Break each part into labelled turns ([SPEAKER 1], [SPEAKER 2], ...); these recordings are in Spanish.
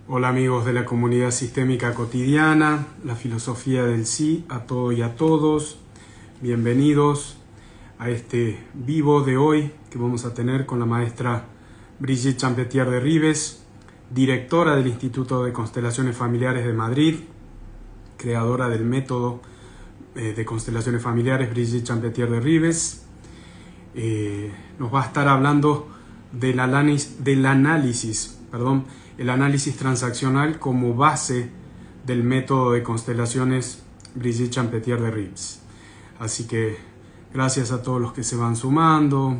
[SPEAKER 1] Hola amigos de la comunidad sistémica cotidiana, la filosofía del sí a todo y a todos. Bienvenidos a este vivo de hoy que vamos a tener con la maestra Brigitte Champetier de Ribes, directora del Instituto de Constelaciones Familiares de Madrid, creadora del método de constelaciones familiares Brigitte Champetier de Ribes. Nos va a estar hablando del análisis transaccional como base del método de constelaciones Brigitte Champetier de Ribes. Así que gracias a todos los que se van sumando,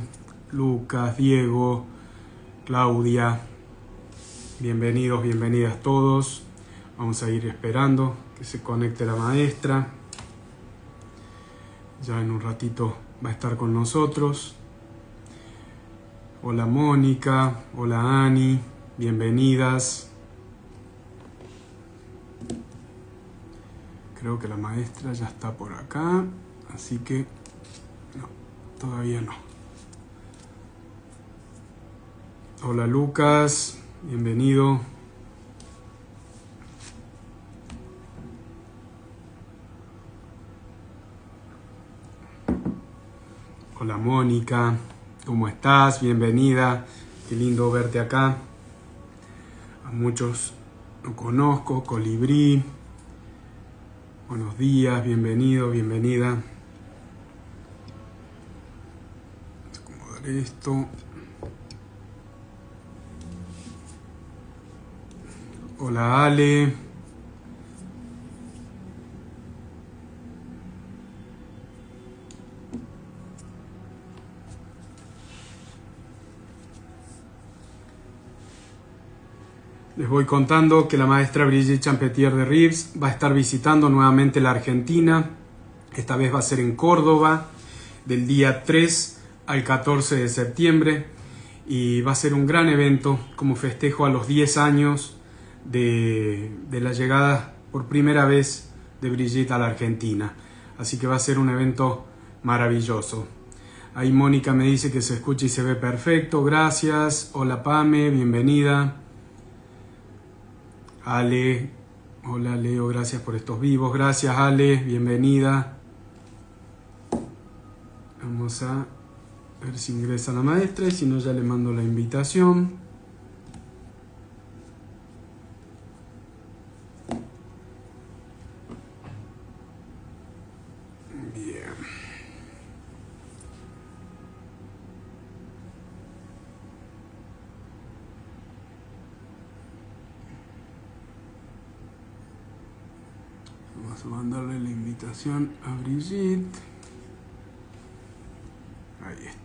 [SPEAKER 1] Lucas, Diego, Claudia, bienvenidos, bienvenidas todos. Vamos a ir esperando que se conecte la maestra. Ya en un ratito va a estar con nosotros. Hola Mónica, hola Ani, bienvenidas. Creo que la maestra ya está por acá, así que no, todavía no. Hola Lucas, bienvenido. Hola Mónica, ¿cómo estás? Bienvenida, qué lindo verte acá. A muchos no conozco, Colibrí. Buenos días, bienvenido, bienvenida. Vamos a acomodar esto. Hola Ale. Les voy contando que la maestra Brigitte Champetier de Ribes va a estar visitando nuevamente la Argentina. Esta vez va a ser en Córdoba, del día 3 al 14 de septiembre. Y va a ser un gran evento como festejo a los 10 años de la llegada por primera vez de Brigitte a la Argentina. Así que va a ser un evento maravilloso. Ahí Mónica me dice que se escucha y se ve perfecto. Gracias. Hola Pame, bienvenida. Ale, hola Leo, gracias por estos vivos. Gracias Ale, bienvenida. Vamos a ver si ingresa la maestra y si no ya le mando la invitación. Bien. Vamos a mandarle la invitación a Brigitte. Ahí está.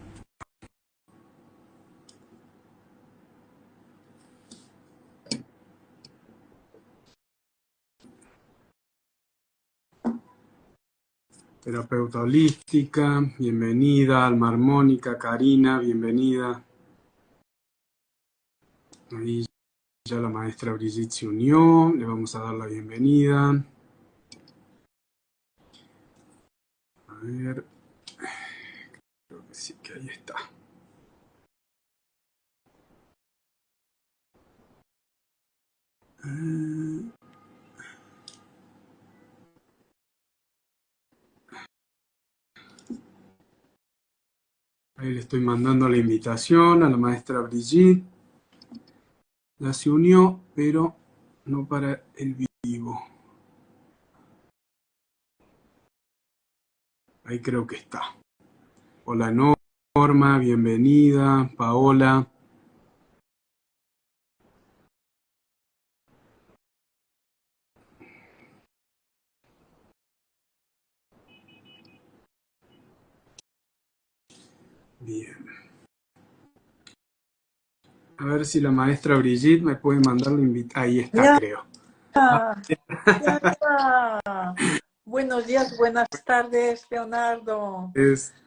[SPEAKER 1] Terapeuta holística, bienvenida. Alma armónica, Karina, bienvenida. Ahí ya la maestra Brigitte se unió, le vamos a dar la bienvenida. A ver, creo que sí, que ahí está. Ahí le estoy mandando la invitación a la maestra Brigitte. Ya se unió, pero no para el vivo. Ahí creo que está. Hola Norma, bienvenida. Paola. Bien. A ver si la maestra Brigitte me puede mandar la invitación. Ahí está,
[SPEAKER 2] Ya,
[SPEAKER 1] creo.
[SPEAKER 2] ya. Buenos días, buenas tardes, Leonardo.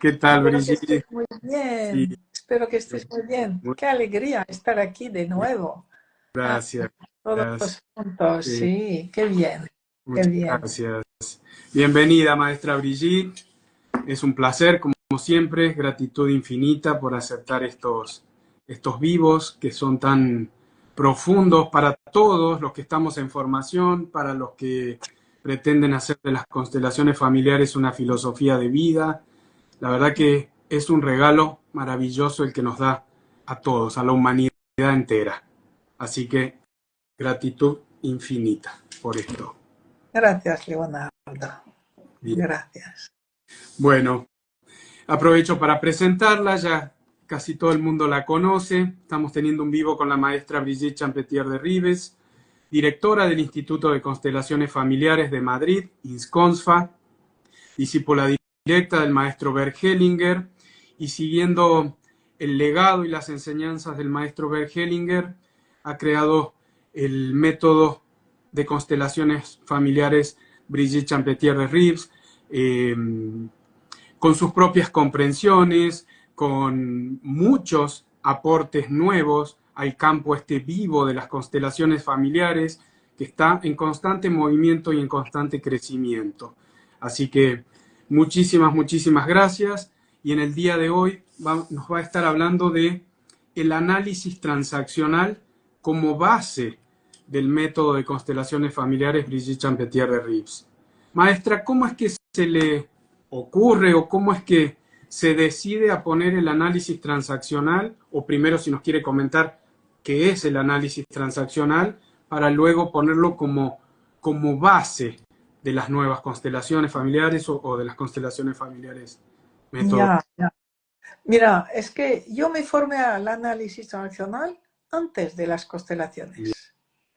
[SPEAKER 1] ¿Qué tal,
[SPEAKER 2] Espero que
[SPEAKER 1] Brigitte?
[SPEAKER 2] estés muy
[SPEAKER 1] Sí,
[SPEAKER 2] bien. Espero que estés muy bien. Qué alegría estar aquí de nuevo. Ah,
[SPEAKER 1] gracias.
[SPEAKER 2] todos juntos,
[SPEAKER 1] Sí,
[SPEAKER 2] sí, qué bien, qué
[SPEAKER 1] muchas
[SPEAKER 2] bien.
[SPEAKER 1] gracias. Bienvenida, maestra Brigitte. Es un placer, como siempre, gratitud infinita por aceptar estos vivos que son tan profundos para todos los que estamos en formación, para los que pretenden hacer de las constelaciones familiares una filosofía de vida. La verdad que es un regalo maravilloso el que nos da a todos, a la humanidad entera. Así que gratitud infinita por esto.
[SPEAKER 2] Gracias, Leonardo.
[SPEAKER 1] Bien.
[SPEAKER 2] Gracias.
[SPEAKER 1] Bueno, aprovecho para presentarla, ya casi todo el mundo la conoce. Estamos teniendo un vivo con la maestra Brigitte Champetier de Ribes, directora del Instituto de Constelaciones Familiares de Madrid, INSCONSFA, discípula directa del maestro Bert Hellinger, y siguiendo el legado y las enseñanzas del maestro Bert Hellinger, ha creado el método de constelaciones familiares Brigitte Champetier de Ribes, con sus propias comprensiones, con muchos aportes nuevos al campo vivo de las constelaciones familiares, que está en constante movimiento y en constante crecimiento. Así que muchísimas gracias. Y en el día de hoy nos va a estar hablando de el análisis transaccional como base del método de constelaciones familiares Brigitte Champetier de Ribes. Maestra, ¿cómo es que se le ocurre o cómo es que se decide a poner el análisis transaccional? O primero, si nos quiere comentar qué es el análisis transaccional, para luego ponerlo como base de las nuevas constelaciones familiares o de las constelaciones familiares.
[SPEAKER 2] Ya. Mira, es que yo me formé al análisis transaccional antes de las constelaciones.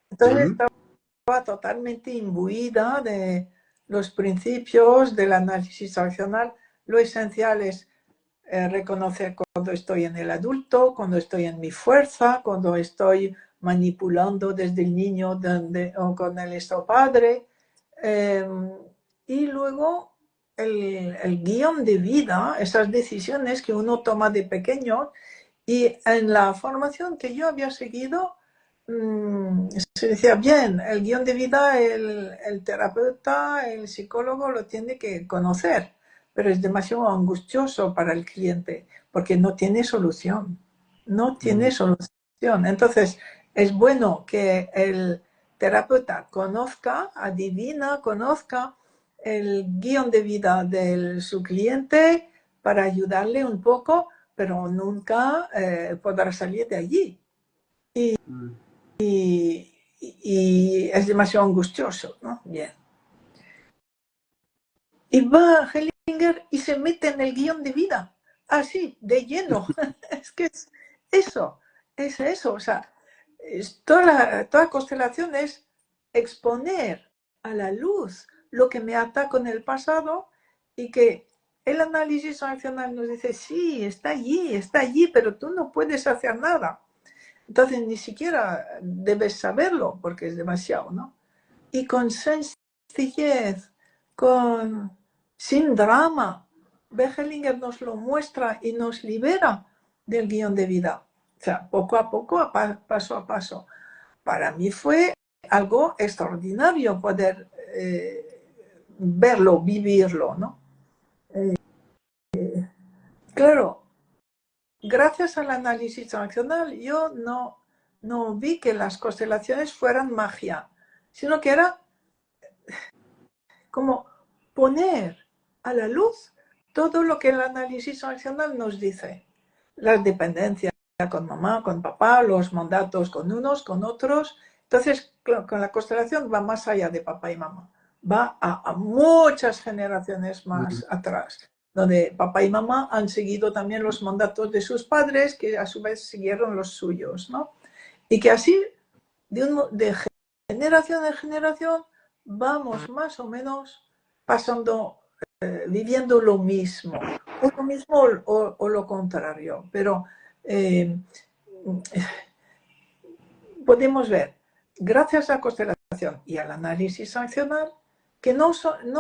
[SPEAKER 2] Entonces estaba totalmente imbuida de los principios del análisis transaccional. Lo esencial es reconocer cuando estoy en el adulto, cuando estoy en mi fuerza, cuando estoy manipulando desde el niño o con el estado padre. Y luego el guión de vida, esas decisiones que uno toma de pequeño. Y en la formación que yo había seguido, se decía, bien, el guión de vida el terapeuta, el psicólogo lo tiene que conocer, pero es demasiado angustioso para el cliente porque no tiene solución. No tiene solución. Entonces, es bueno que el terapeuta conozca, adivina, conozca el guión de vida de su cliente para ayudarle un poco, pero nunca podrá salir de allí. Y es demasiado angustioso, ¿no? Bien. Y va Hellinger y se mete en el guión de vida, así, de lleno. Es que es eso. O sea, toda constelación es exponer a la luz lo que me ata con el pasado y que el análisis transaccional nos dice, sí, está allí, pero tú no puedes hacer nada. Entonces ni siquiera debes saberlo porque es demasiado, ¿no? Y con sencillez, sin drama, Hellinger nos lo muestra y nos libera del guión de vida. O sea, poco a poco, paso a paso. Para mí fue algo extraordinario poder verlo, vivirlo, ¿no? Claro, gracias al análisis transaccional yo no vi que las constelaciones fueran magia, sino que era como poner a la luz todo lo que el análisis transaccional nos dice. Las dependencias con mamá, con papá, los mandatos con unos, con otros. Entonces, con la constelación va más allá de papá y mamá. Va a muchas generaciones más atrás, donde papá y mamá han seguido también los mandatos de sus padres, que a su vez siguieron los suyos, ¿no? Y que así, de generación en generación, vamos más o menos pasando, viviendo lo mismo, o lo contrario, pero podemos ver, gracias a la constelación y al análisis transaccional, que no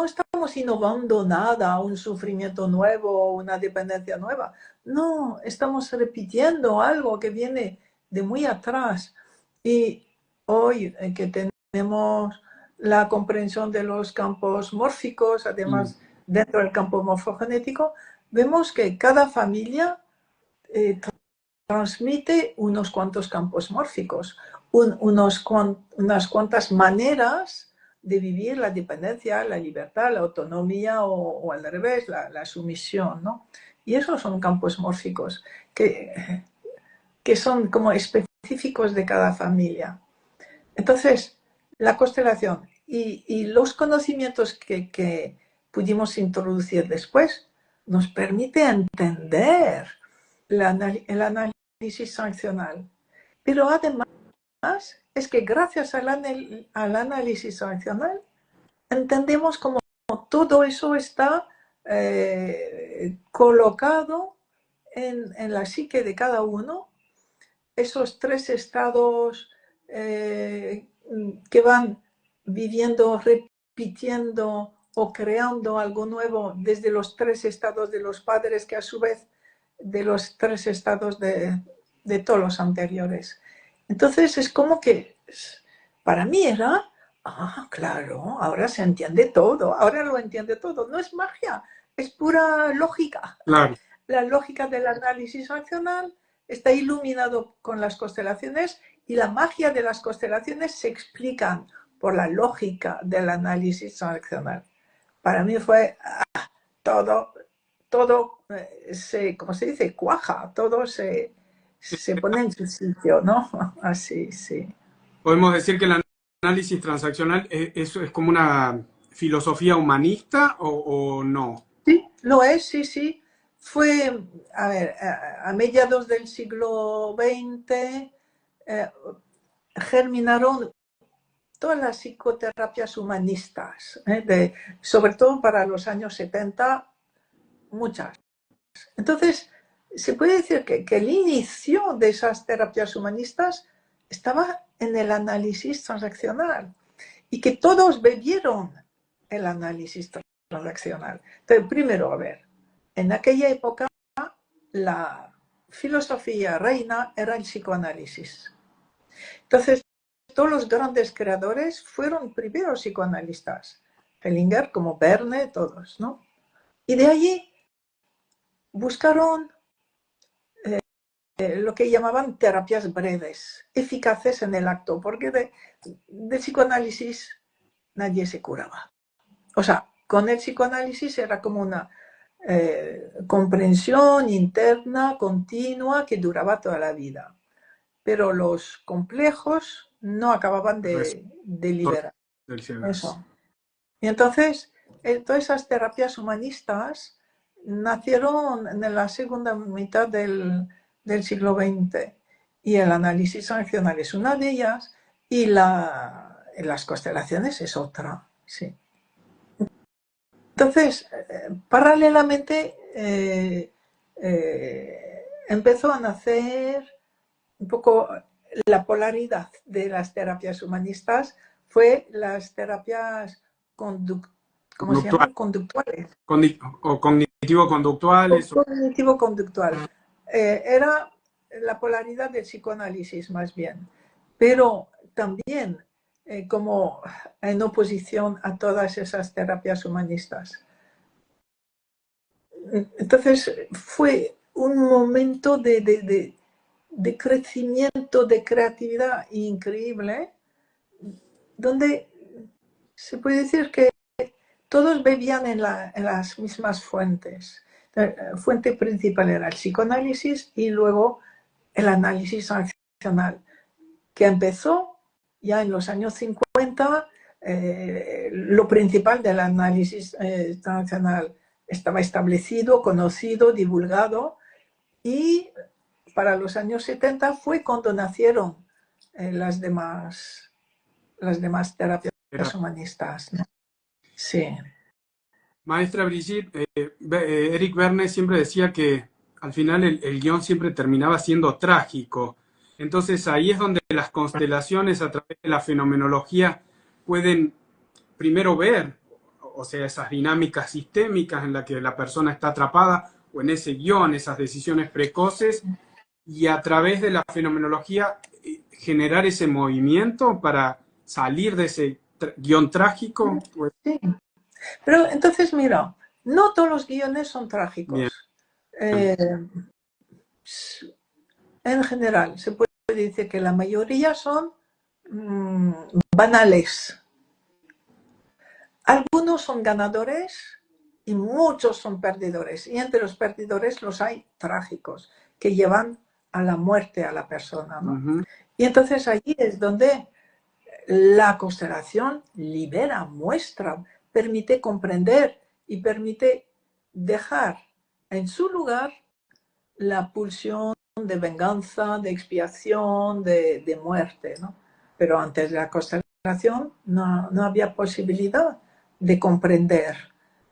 [SPEAKER 2] estamos innovando nada, un sufrimiento nuevo, una dependencia nueva. No, estamos repitiendo algo que viene de muy atrás. Y hoy que tenemos la comprensión de los campos mórficos, además dentro del campo morfogenético, vemos que cada familia transmite unos cuantos campos mórficos, unas cuantas maneras de vivir la dependencia, la libertad, la autonomía o al revés, la sumisión, ¿no? Y esos son campos mórficos que son como específicos de cada familia. Entonces, la constelación y los conocimientos que pudimos introducir después nos permite entender el análisis sancional. Pero además es que gracias al análisis sancional entendemos cómo todo eso está colocado en la psique de cada uno, esos tres estados que van viviendo, repitiendo o creando algo nuevo desde los tres estados de los padres, que a su vez de los tres estados de todos los anteriores. Entonces es como que para mí era, claro, ahora se entiende todo, ahora lo entiende todo. No es magia, es pura lógica.
[SPEAKER 1] Claro.
[SPEAKER 2] La lógica del análisis racional está iluminado con las constelaciones y la magia de las constelaciones se explican por la lógica del análisis racional. Para mí fue todo ¿cómo se dice? Cuaja, todo se pone en su sitio, ¿no? Así, sí.
[SPEAKER 1] Podemos decir que el análisis transaccional es como una filosofía humanista o no.
[SPEAKER 2] Sí, lo es, sí, sí. Fue, a ver, a mediados del siglo XX germinaron todas las psicoterapias humanistas, sobre todo para los años 70, muchas. Entonces, se puede decir que el inicio de esas terapias humanistas estaba en el análisis transaccional y que todos bebieron el análisis transaccional. Entonces, primero, a ver, en aquella época la filosofía reina era el psicoanálisis. Entonces, todos los grandes creadores fueron primero psicoanalistas. Hellinger, como Verne, todos, ¿no? Y de allí buscaron lo que llamaban terapias breves, eficaces en el acto, porque de psicoanálisis nadie se curaba. O sea, con el psicoanálisis era como una comprensión interna, continua, que duraba toda la vida. Pero los complejos no acababan de liberar. Eso. Y entonces, todas esas terapias humanistas nacieron en la segunda mitad del siglo XX. Y el análisis sancional es una de ellas y las constelaciones es otra. Sí. Entonces, paralelamente empezó a nacer un poco la polaridad de las terapias humanistas, fue las terapias ¿cómo se llaman? Conductuales.
[SPEAKER 1] O cognitivo-conductuales.
[SPEAKER 2] Cognitivo-conductual. Era la polaridad del psicoanálisis más bien, pero también como en oposición a todas esas terapias humanistas. Entonces fue un momento de crecimiento, de creatividad increíble, donde se puede decir que todos bebían en las mismas fuentes. La fuente principal era el psicoanálisis y luego el análisis racional, que empezó ya en los años 50. Lo principal del análisis racional estaba establecido, conocido, divulgado, y para los años 70 fue cuando nacieron las demás terapias humanistas, ¿no? Sí.
[SPEAKER 1] Maestra Brigitte, Eric Verne siempre decía que al final el guión siempre terminaba siendo trágico. Entonces ahí es donde las constelaciones a través de la fenomenología pueden primero ver, o sea, esas dinámicas sistémicas en las que la persona está atrapada, o en ese guión, esas decisiones precoces, y a través de la fenomenología generar ese movimiento para salir de ese guión trágico.
[SPEAKER 2] Sí. Pero entonces, mira, no todos los guiones son trágicos. en general, se puede decir que la mayoría son banales. Algunos son ganadores y muchos son perdedores. Y entre los perdedores los hay trágicos, que llevan a la muerte a la persona, ¿no? Y entonces allí es donde la constelación libera, muestra, permite comprender y permite dejar en su lugar la pulsión de venganza, de expiación, de muerte, ¿no? Pero antes de la constelación no había posibilidad de comprender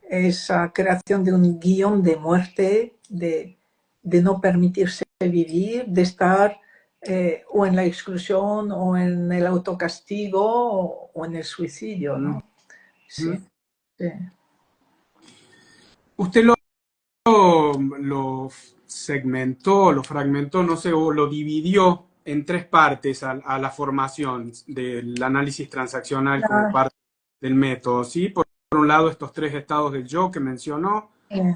[SPEAKER 2] esa creación de un guión de muerte, de no permitirse vivir, de estar o en la exclusión o en el autocastigo o en el suicidio, ¿no? Sí, sí.
[SPEAKER 1] Usted lo segmentó, lo fragmentó, no sé, o lo dividió en tres partes a la formación del análisis transaccional como parte del método, ¿sí? Por un lado, estos tres estados del yo que mencionó,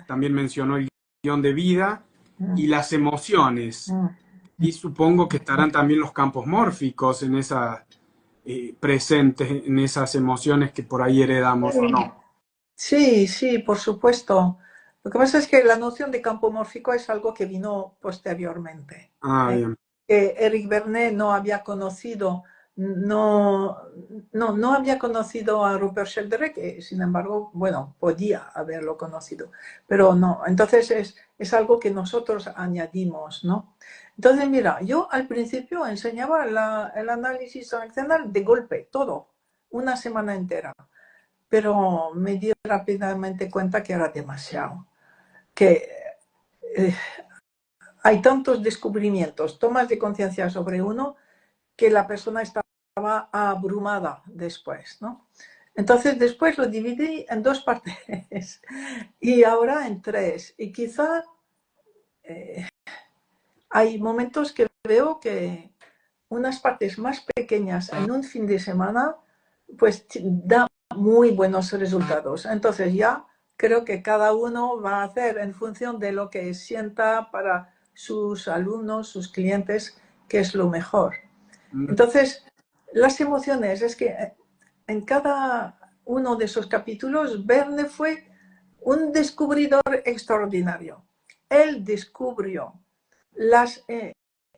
[SPEAKER 1] también mencionó el guión de vida y las emociones. Y supongo que estarán también los campos mórficos en esa, presentes en esas emociones que por ahí heredamos o no.
[SPEAKER 2] Sí, sí, por supuesto. Lo que pasa es que la noción de campo mórfico es algo que vino posteriormente.
[SPEAKER 1] Bien.
[SPEAKER 2] Que Eric Bernet no había conocido, no había conocido a Rupert Sheldrake, que sin embargo, bueno, podía haberlo conocido, pero no. Entonces es algo que nosotros añadimos, ¿no? Entonces, mira, yo al principio enseñaba el análisis transaccional de golpe, todo, una semana entera, pero me di rápidamente cuenta que era demasiado, que hay tantos descubrimientos, tomas de conciencia sobre uno, que la persona estaba abrumada después, ¿no? Entonces después lo dividí en dos partes y ahora en tres. Y quizá hay momentos que veo que unas partes más pequeñas en un fin de semana pues da muy buenos resultados. Entonces ya creo que cada uno va a hacer en función de lo que sienta para sus alumnos, sus clientes, que es lo mejor. Entonces, las emociones, es que en cada uno de esos capítulos, Verne fue un descubridor extraordinario. Él descubrió las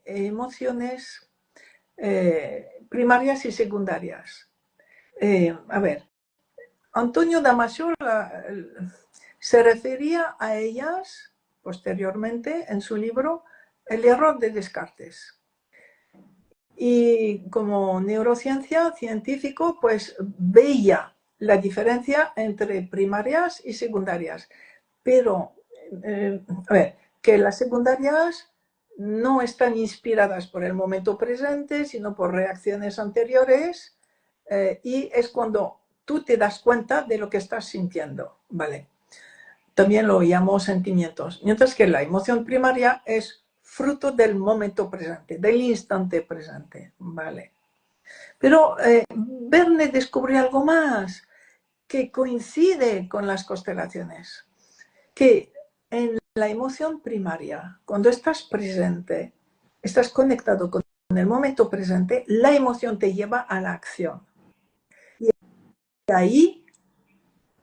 [SPEAKER 2] emociones primarias y secundarias. A ver, Antonio Damasio se refería a ellas posteriormente en su libro El error de Descartes. Y como neurociencia científico, pues veía la diferencia entre primarias y secundarias. Pero, a ver, que las secundarias no están inspiradas por el momento presente, sino por reacciones anteriores, y es cuando tú te das cuenta de lo que estás sintiendo, ¿vale? También lo llamo sentimientos. Mientras que la emoción primaria es fruto del momento presente, del instante presente, ¿vale? Pero Verne descubrió algo más que coincide con las constelaciones, que en la emoción primaria, cuando estás presente, estás conectado con el momento presente, la emoción te lleva a la acción. Y ahí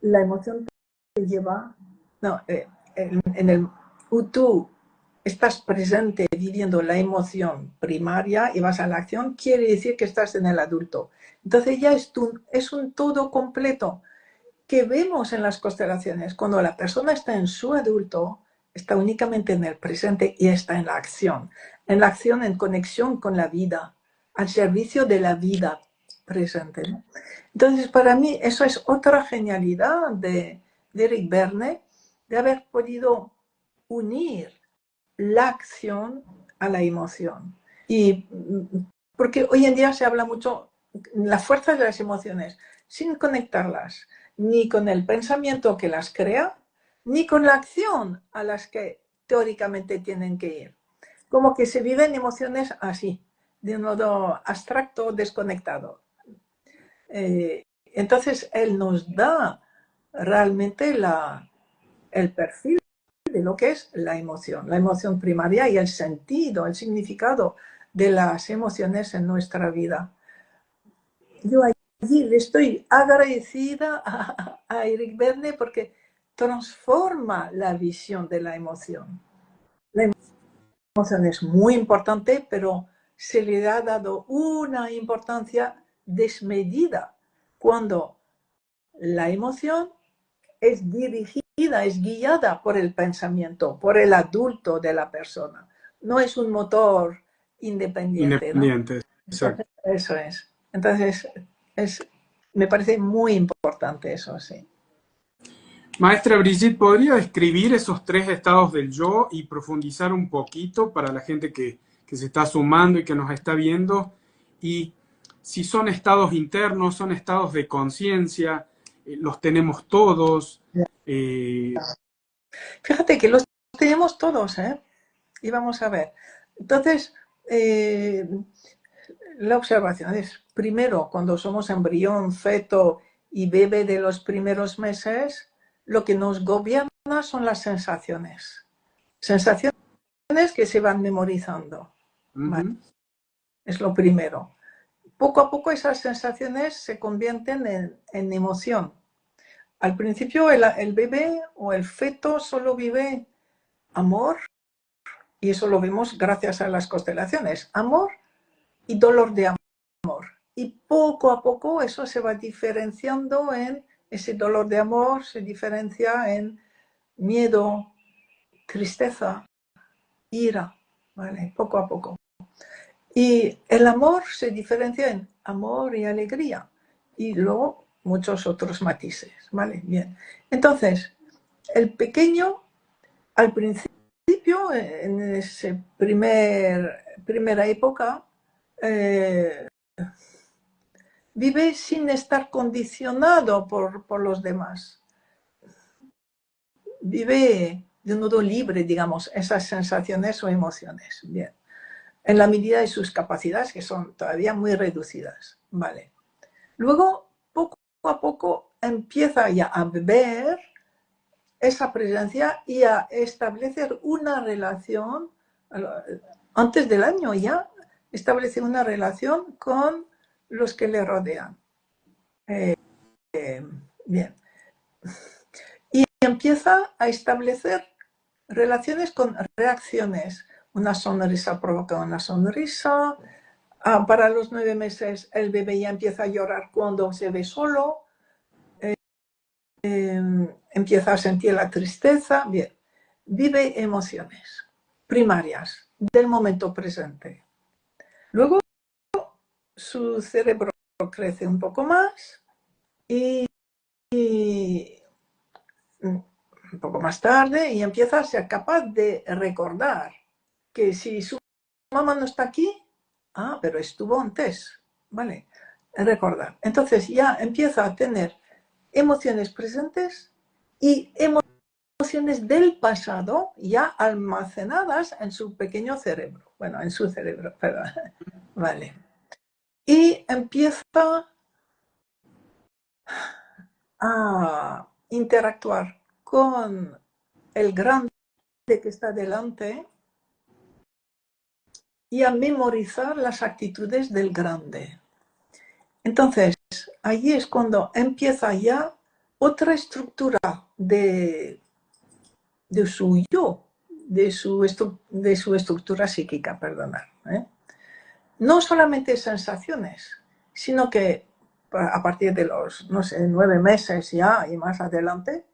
[SPEAKER 2] la emoción te lleva, no, en el tú estás presente viviendo la emoción primaria y vas a la acción, quiere decir que estás en el adulto. Entonces ya es un todo completo que vemos en las constelaciones. Cuando la persona está en su adulto, está únicamente en el presente y está en la acción en conexión con la vida, al servicio de la vida presente, ¿no? Entonces, para mí, eso es otra genialidad de Eric Berne, de haber podido unir la acción a la emoción. Y porque hoy en día se habla mucho la fuerza de las emociones, sin conectarlas ni con el pensamiento que las crea, ni con la acción a las que teóricamente tienen que ir. Como que se viven emociones así, de un modo abstracto, desconectado. Entonces, él nos da realmente el perfil de lo que es la emoción primaria y el sentido, el significado de las emociones en nuestra vida. Yo allí le estoy agradecida a Eric Berne porque transforma la visión de la emoción. La emoción es muy importante, pero se le ha dado una importancia desmedida cuando la emoción es dirigida, es guiada por el pensamiento, por el adulto de la persona. No es un motor independiente,
[SPEAKER 1] Independiente,
[SPEAKER 2] ¿no?
[SPEAKER 1] exacto.
[SPEAKER 2] Eso es. Entonces, me parece muy importante eso, sí.
[SPEAKER 1] Maestra Brigitte, ¿podría describir esos tres estados del yo y profundizar un poquito para la gente que se está sumando y que nos está viendo? Y si son estados internos, son estados de conciencia, los tenemos todos.
[SPEAKER 2] Fíjate que los tenemos todos, ¿eh? Y vamos a ver. Entonces, la observación es, primero, cuando somos embrión, feto y bebé de los primeros meses, lo que nos gobierna son las sensaciones. Sensaciones que se van memorizando. ¿Vale? Es lo primero. Poco a poco esas sensaciones se convierten en emoción. Al principio el bebé o el feto solo vive amor, y eso lo vemos gracias a las constelaciones, amor y dolor de amor. Y poco a poco eso se va diferenciando en ese dolor de amor, se diferencia en miedo, tristeza, ira, ¿vale? Poco a poco. Y el amor se diferencia en amor y alegría. Y luego muchos otros matices, ¿vale? Bien. Entonces, el pequeño, al principio, en esa primera época, vive sin estar condicionado por los demás. Vive de un modo libre, digamos, esas sensaciones o emociones. Bien. En la medida de sus capacidades, que son todavía muy reducidas. Vale. Luego, poco a poco, empieza ya a ver esa presencia y a establecer una relación, antes del año ya, establece una relación con los que le rodean. Bien. Y empieza a establecer relaciones con reacciones. Una sonrisa provoca una sonrisa. Para los 9 meses el bebé ya empieza a llorar cuando se ve solo. Empieza a sentir la tristeza. Bien. Vive emociones primarias del momento presente. Luego su cerebro crece un poco más y un poco más tarde y empieza a ser capaz de recordar que si su mamá no está aquí, pero estuvo antes, ¿vale? Recordar. Entonces ya empieza a tener emociones presentes y emociones del pasado ya almacenadas en su pequeño cerebro. Bueno, en su cerebro, perdón. Vale. Y empieza a interactuar con el grande que está delante y a memorizar las actitudes del grande. Entonces, allí es cuando empieza ya otra estructura de su yo, de su estructura psíquica, perdonad. No solamente sensaciones, sino que a partir de los, no sé, 9 meses ya y más adelante,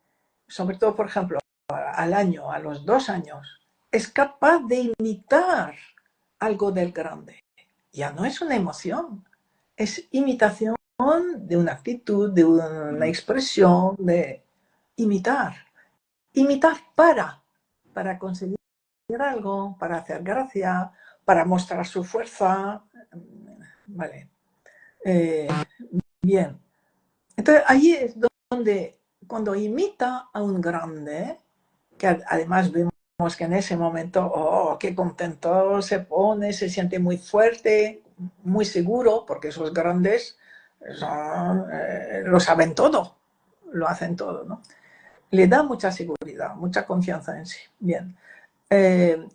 [SPEAKER 2] sobre todo, por ejemplo, al año, a los 2 años, es capaz de imitar algo del grande. Ya no es una emoción, es imitación de una actitud, de una expresión, de imitar. Imitar para conseguir algo, para hacer gracia, para mostrar su fuerza. Vale. Bien. Entonces, allí es donde, cuando imita a un grande, que además vemos que en ese momento, oh, qué contento se pone, se siente muy fuerte, muy seguro, porque esos grandes lo saben todo, lo hacen todo, ¿no? le da mucha seguridad, mucha confianza en sí. Bien.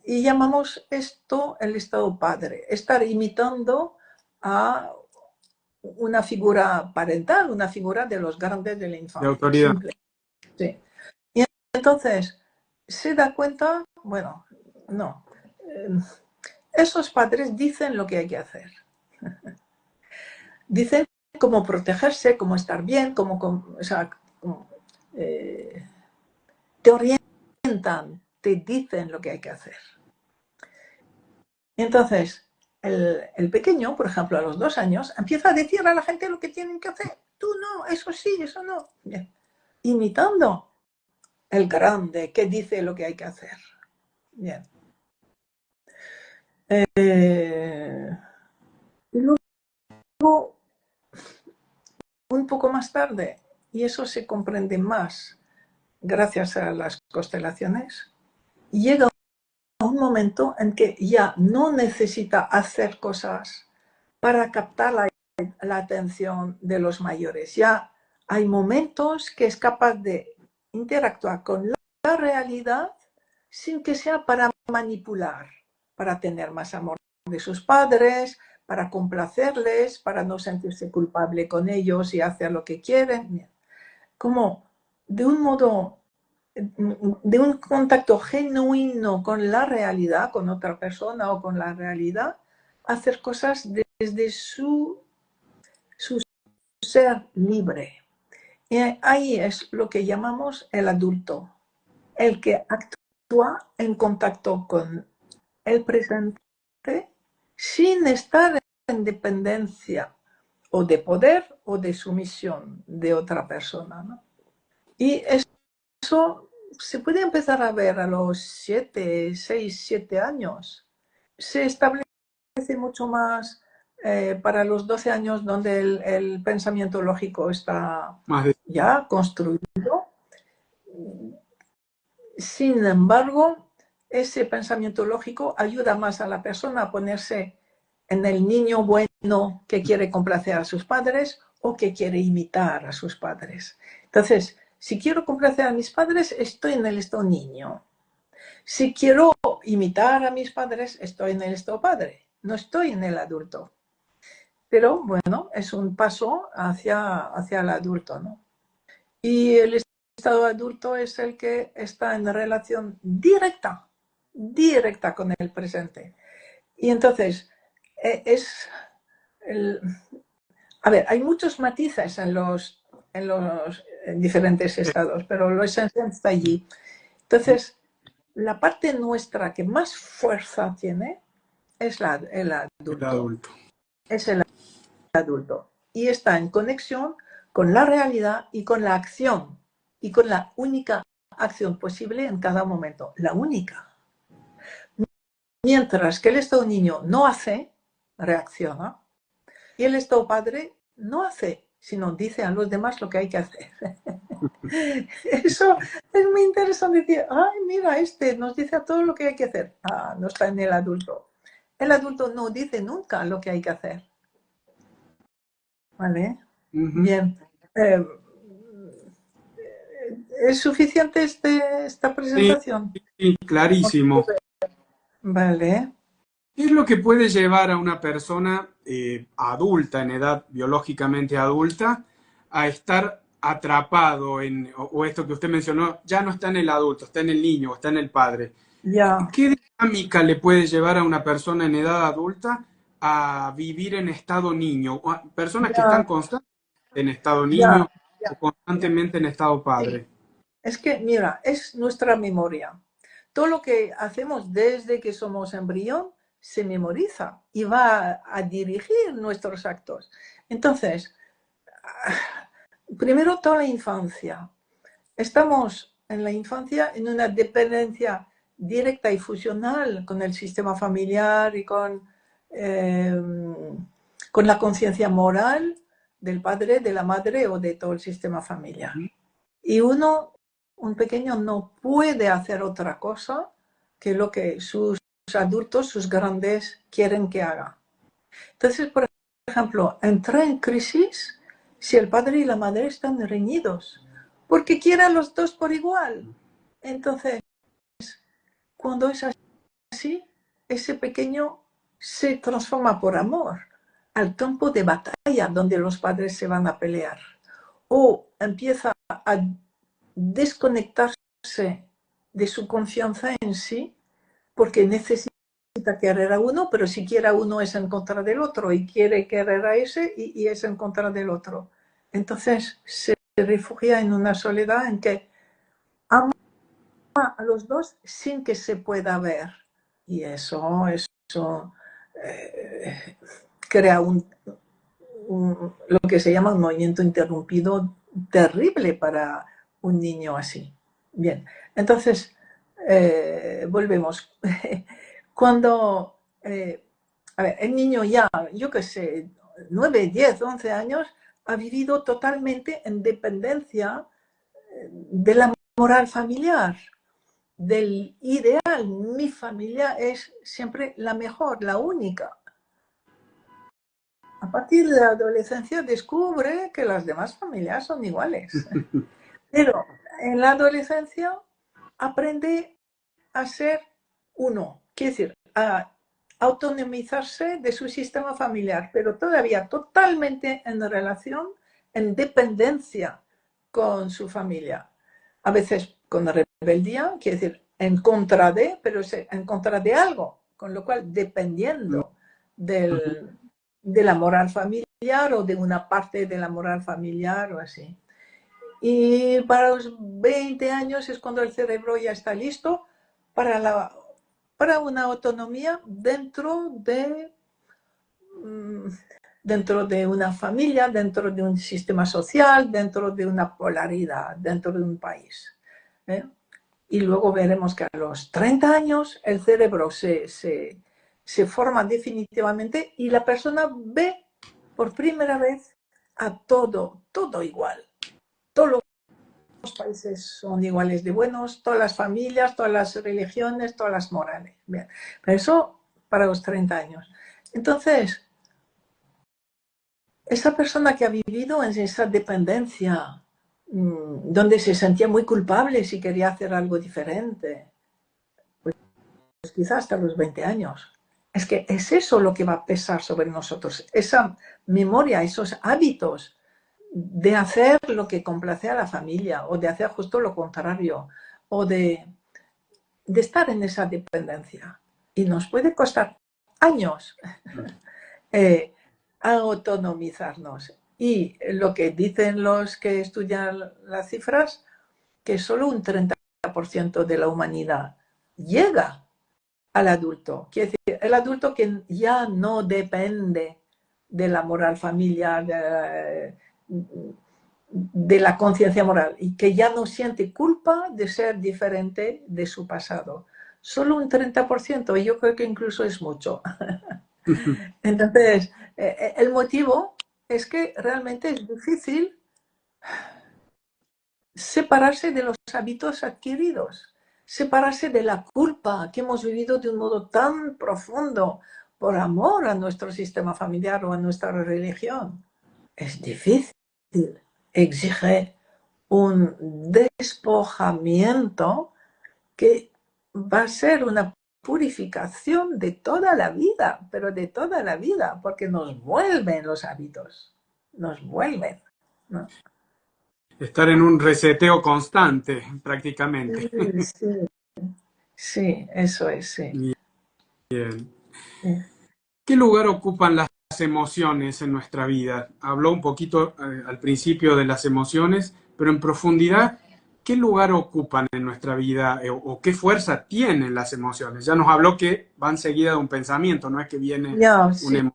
[SPEAKER 2] Y llamamos esto el estado padre, estar imitando a una figura parental, una figura de los grandes de la
[SPEAKER 1] De
[SPEAKER 2] infancia.
[SPEAKER 1] autoridad.
[SPEAKER 2] Simple. Sí. Y entonces se da cuenta, bueno, no, esos padres dicen lo que hay que hacer. Dicen cómo protegerse, cómo estar bien, o sea, te orientan, te dicen lo que hay que hacer. Entonces, el pequeño, por ejemplo, a los 2 años, empieza a decir a la gente lo que tienen que hacer. Tú no, eso sí, eso no. Bien. Imitando el grande que dice lo que hay que hacer. Bien. Y luego, un poco más tarde, y eso se comprende más gracias a las constelaciones, llega un momento en que ya no necesita hacer cosas para captar la atención de los mayores. Ya hay momentos que es capaz de interactuar con la realidad sin que sea para manipular, para tener más amor de sus padres, para complacerles, para no sentirse culpable con ellos y hacer lo que quieren. Como de un modo, de un contacto genuino con la realidad, con otra persona o con la realidad, hacer cosas desde su ser libre. Y ahí es lo que llamamos el adulto, el que actúa en contacto con el presente sin estar en dependencia o de poder o de sumisión de otra persona, ¿no? Y eso se puede empezar a ver a los 7, 6, 7 años. Se establece mucho más para los 12 años, donde el pensamiento lógico está ya construido. Sin embargo, ese pensamiento lógico ayuda más a la persona a ponerse en el niño bueno que quiere complacer a sus padres o que quiere imitar a sus padres. Entonces, si quiero complacer a mis padres, estoy en el estado niño. Si quiero imitar a mis padres, estoy en el estado padre. No estoy en el adulto. Pero bueno, es un paso hacia el adulto, ¿no? Y el estado adulto es el que está en relación directa con el presente. Y entonces, a ver, hay muchos matices en los diferentes estados, pero lo esencial está allí. Entonces, la parte nuestra que más fuerza tiene es el adulto. Es el adulto. Y está en conexión con la realidad y con la acción. Y con la única acción posible en cada momento. La única. Mientras que el estado niño no hace, reacciona. Y el estado padre no hace, sino dice a los demás lo que hay que hacer. Eso es muy interesante decir, ay, mira, este nos dice a todo lo que hay que hacer. Ah, no está en el adulto. El adulto no dice nunca lo que hay que hacer. ¿Vale? Bien. ¿Es suficiente esta presentación?
[SPEAKER 1] Sí, clarísimo.
[SPEAKER 2] Vale.
[SPEAKER 1] ¿Qué es lo que puede llevar a una persona adulta, en edad biológicamente adulta, a estar atrapado o esto que usted mencionó, ya no está en el adulto, está en el niño, o está en el padre?
[SPEAKER 2] Ya.
[SPEAKER 1] ¿Qué dinámica le puede llevar a una persona en edad adulta a vivir en estado niño? Personas que están constantemente en estado niño o constantemente en estado padre.
[SPEAKER 2] Sí. Es que, mira, es nuestra memoria. Todo lo que hacemos desde que somos embrión se memoriza y va a dirigir nuestros actos. Entonces, primero toda la infancia. Estamos en la infancia en una dependencia directa y fusional con el sistema familiar y con la conciencia moral del padre, de la madre o de todo el sistema familiar. Y un pequeño no puede hacer otra cosa que lo que sus adultos, sus grandes, quieren que haga. Entonces, por ejemplo, entra en crisis si el padre y la madre están reñidos, porque quiere a los dos por igual. Entonces, cuando es así, ese pequeño se transforma por amor al campo de batalla donde los padres se van a pelear. O empieza a desconectarse de su confianza en sí porque necesita querer a uno, pero si quiere a uno es en contra del otro y quiere querer a ese y es en contra del otro. Entonces se refugia en una soledad en que ama a los dos sin que se pueda ver. Y eso crea lo que se llama un movimiento interrumpido terrible para un niño así. Bien, entonces volvemos. Cuando a ver, el niño ya, yo qué sé, 9, 10, 11 años, ha vivido totalmente en dependencia de la moral familiar, del ideal. Mi familia es siempre la mejor, la única. A partir de la adolescencia descubre que las demás familias son iguales. Pero en la adolescencia aprende a ser uno, quiere decir, a autonomizarse de su sistema familiar, pero todavía totalmente en relación, en dependencia con su familia. A veces con rebeldía, quiere decir, en contra de, pero en contra de algo, con lo cual dependiendo de la moral familiar o de una parte de la moral familiar o así. Y para los 20 años es cuando el cerebro ya está listo para una autonomía dentro de una familia, dentro de un sistema social, dentro de una polaridad, dentro de un país. Y luego veremos que a los 30 años el cerebro se forma definitivamente y la persona ve por primera vez a todo igual. Todos los países son iguales de buenos, todas las familias, todas las religiones, todas las morales. Bien, pero eso para los 30 años. Entonces, esa persona que ha vivido en esa dependencia, donde se sentía muy culpable si quería hacer algo diferente, pues quizás hasta los 20 años. Es que es eso lo que va a pesar sobre nosotros, esa memoria, esos hábitos de hacer lo que complace a la familia o de hacer justo lo contrario o de estar en esa dependencia. Y nos puede costar años autonomizarnos. Y lo que dicen los que estudian las cifras, que solo un 30% de la humanidad llega al adulto. Quiere decir, el adulto que ya no depende de la moral familiar, de la conciencia moral, y que ya no siente culpa de ser diferente de su pasado. Solo un 30%, y yo creo que incluso es mucho. Entonces, el motivo es que realmente es difícil separarse de los hábitos adquiridos, separarse de la culpa que hemos vivido de un modo tan profundo por amor a nuestro sistema familiar o a nuestra religión. Es difícil, exige un despojamiento que va a ser una purificación de toda la vida, pero de toda la vida, porque nos vuelven los hábitos, nos vuelven, ¿no?
[SPEAKER 1] Estar en un reseteo constante, prácticamente.
[SPEAKER 2] Sí, sí, eso es, sí.
[SPEAKER 1] Bien.
[SPEAKER 2] Sí.
[SPEAKER 1] ¿Qué lugar ocupan las emociones en nuestra vida? Habló un poquito al principio de las emociones, pero en profundidad, ¿qué lugar ocupan en nuestra vida o qué fuerza tienen las emociones? Ya nos habló que van seguidas de un pensamiento, no es que viene
[SPEAKER 2] Ya,
[SPEAKER 1] una
[SPEAKER 2] sí.
[SPEAKER 1] emoción.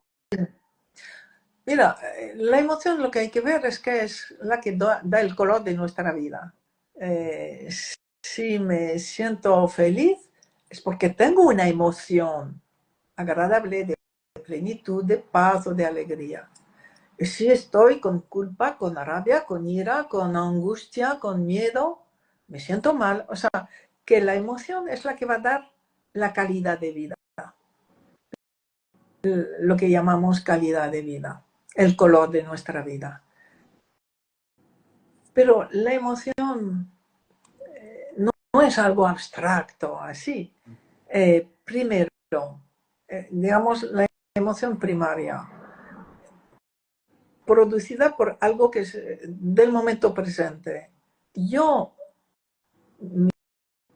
[SPEAKER 2] Mira, la emoción lo que hay que ver es que es la que da el color de nuestra vida. Si me siento feliz es porque tengo una emoción agradable de plenitud, de paz o de alegría. Si estoy con culpa, con rabia, con ira, con angustia, con miedo, me siento mal. O sea, que la emoción es la que va a dar la calidad de vida, lo que llamamos calidad de vida, el color de nuestra vida. Pero la emoción no es algo abstracto, así. Primero, digamos, la emoción primaria, producida por algo que es del momento presente.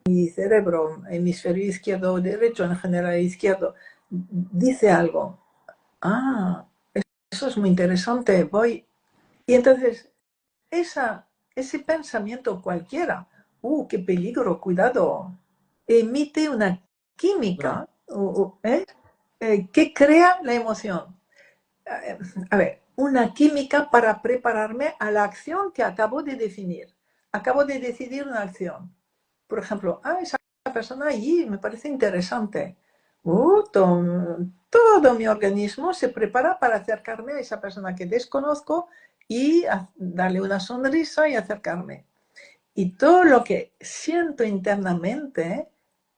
[SPEAKER 2] Mi cerebro, hemisferio izquierdo o derecho, en general izquierdo, dice algo. Ah, eso es muy interesante, voy. Y entonces, ese pensamiento cualquiera, qué peligro, cuidado, emite una química que crea la emoción. A ver, una química para prepararme a la acción que acabo de definir. Acabo de decidir una acción. Por ejemplo, esa persona allí me parece interesante. Todo mi organismo se prepara para acercarme a esa persona que desconozco y darle una sonrisa y acercarme. Y todo lo que siento internamente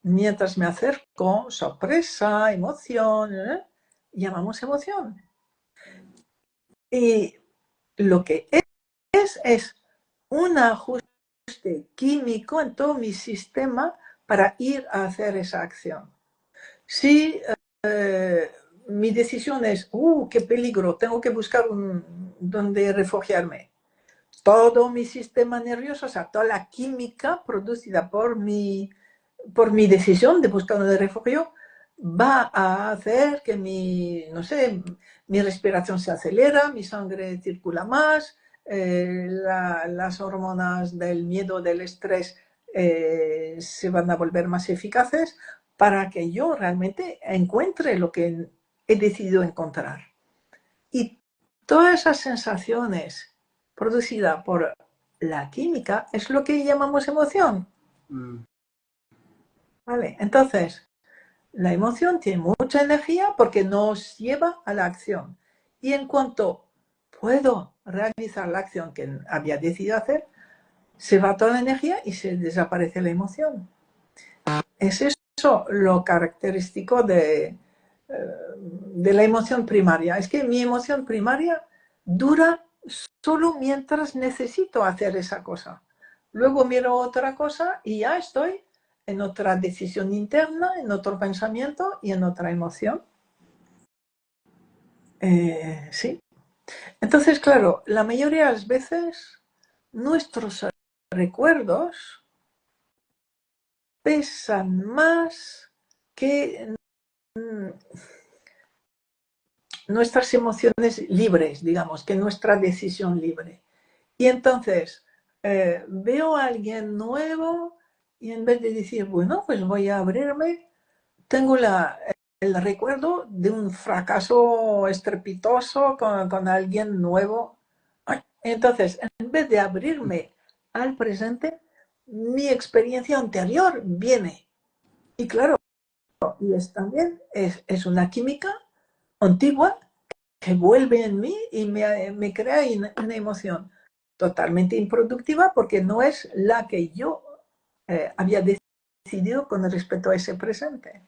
[SPEAKER 2] mientras me acerco, sorpresa, emoción, llamamos emoción. Y lo que es un ajuste químico en todo mi sistema para ir a hacer esa acción. Si mi decisión es, qué peligro, tengo que buscar donde refugiarme, todo mi sistema nervioso, o sea, toda la química producida por mi decisión de buscar un refugio, va a hacer que no sé, mi respiración se acelera, mi sangre circula más, las hormonas del miedo, del estrés se van a volver más eficaces para que yo realmente encuentre lo que he decidido encontrar. Y todas esas sensaciones producidas por la química es lo que llamamos emoción. ¿Vale? Entonces, la emoción tiene mucha energía porque nos lleva a la acción. Y en cuanto puedo realizar la acción que había decidido hacer, se va toda la energía y se desaparece la emoción. Es eso lo característico de la emoción primaria. Es que mi emoción primaria dura solo mientras necesito hacer esa cosa. Luego miro otra cosa y ya estoy en otra decisión interna, en otro pensamiento y en otra emoción. Sí. Entonces, claro, la mayoría de las veces nuestros recuerdos pesan más que nuestras emociones libres, digamos, que nuestra decisión libre. Y entonces veo a alguien nuevo y en vez de decir, bueno, pues voy a abrirme, tengo el recuerdo de un fracaso estrepitoso con alguien nuevo. Entonces, en vez de abrirme al presente, mi experiencia anterior viene. Y claro, y también es una química antigua que vuelve en mí y me crea una emoción totalmente improductiva porque no es la que yo había decidido con respecto a ese presente.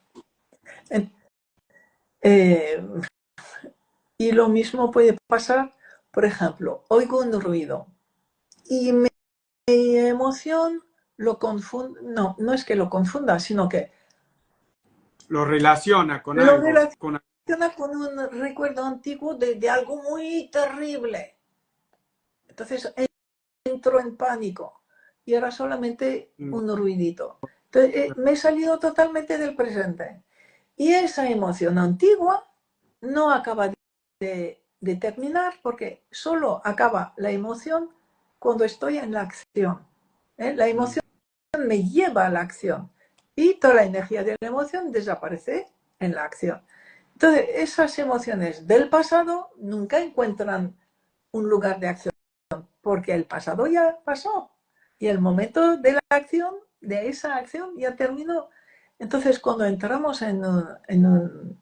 [SPEAKER 2] Y lo mismo puede pasar, por ejemplo, oigo un ruido y mi emoción lo confunde, no es que lo confunda, sino que
[SPEAKER 1] lo relaciona con
[SPEAKER 2] lo
[SPEAKER 1] algo.
[SPEAKER 2] relaciona con un recuerdo antiguo de algo muy terrible. Entonces entro en pánico y era solamente un ruidito. Entonces me he salido totalmente del presente. Y esa emoción antigua no acaba de terminar porque solo acaba la emoción cuando estoy en la acción. La emoción me lleva a la acción y toda la energía de la emoción desaparece en la acción. Entonces, esas emociones del pasado nunca encuentran un lugar de acción porque el pasado ya pasó y el momento de la acción, de esa acción, ya terminó. Entonces, cuando entramos en una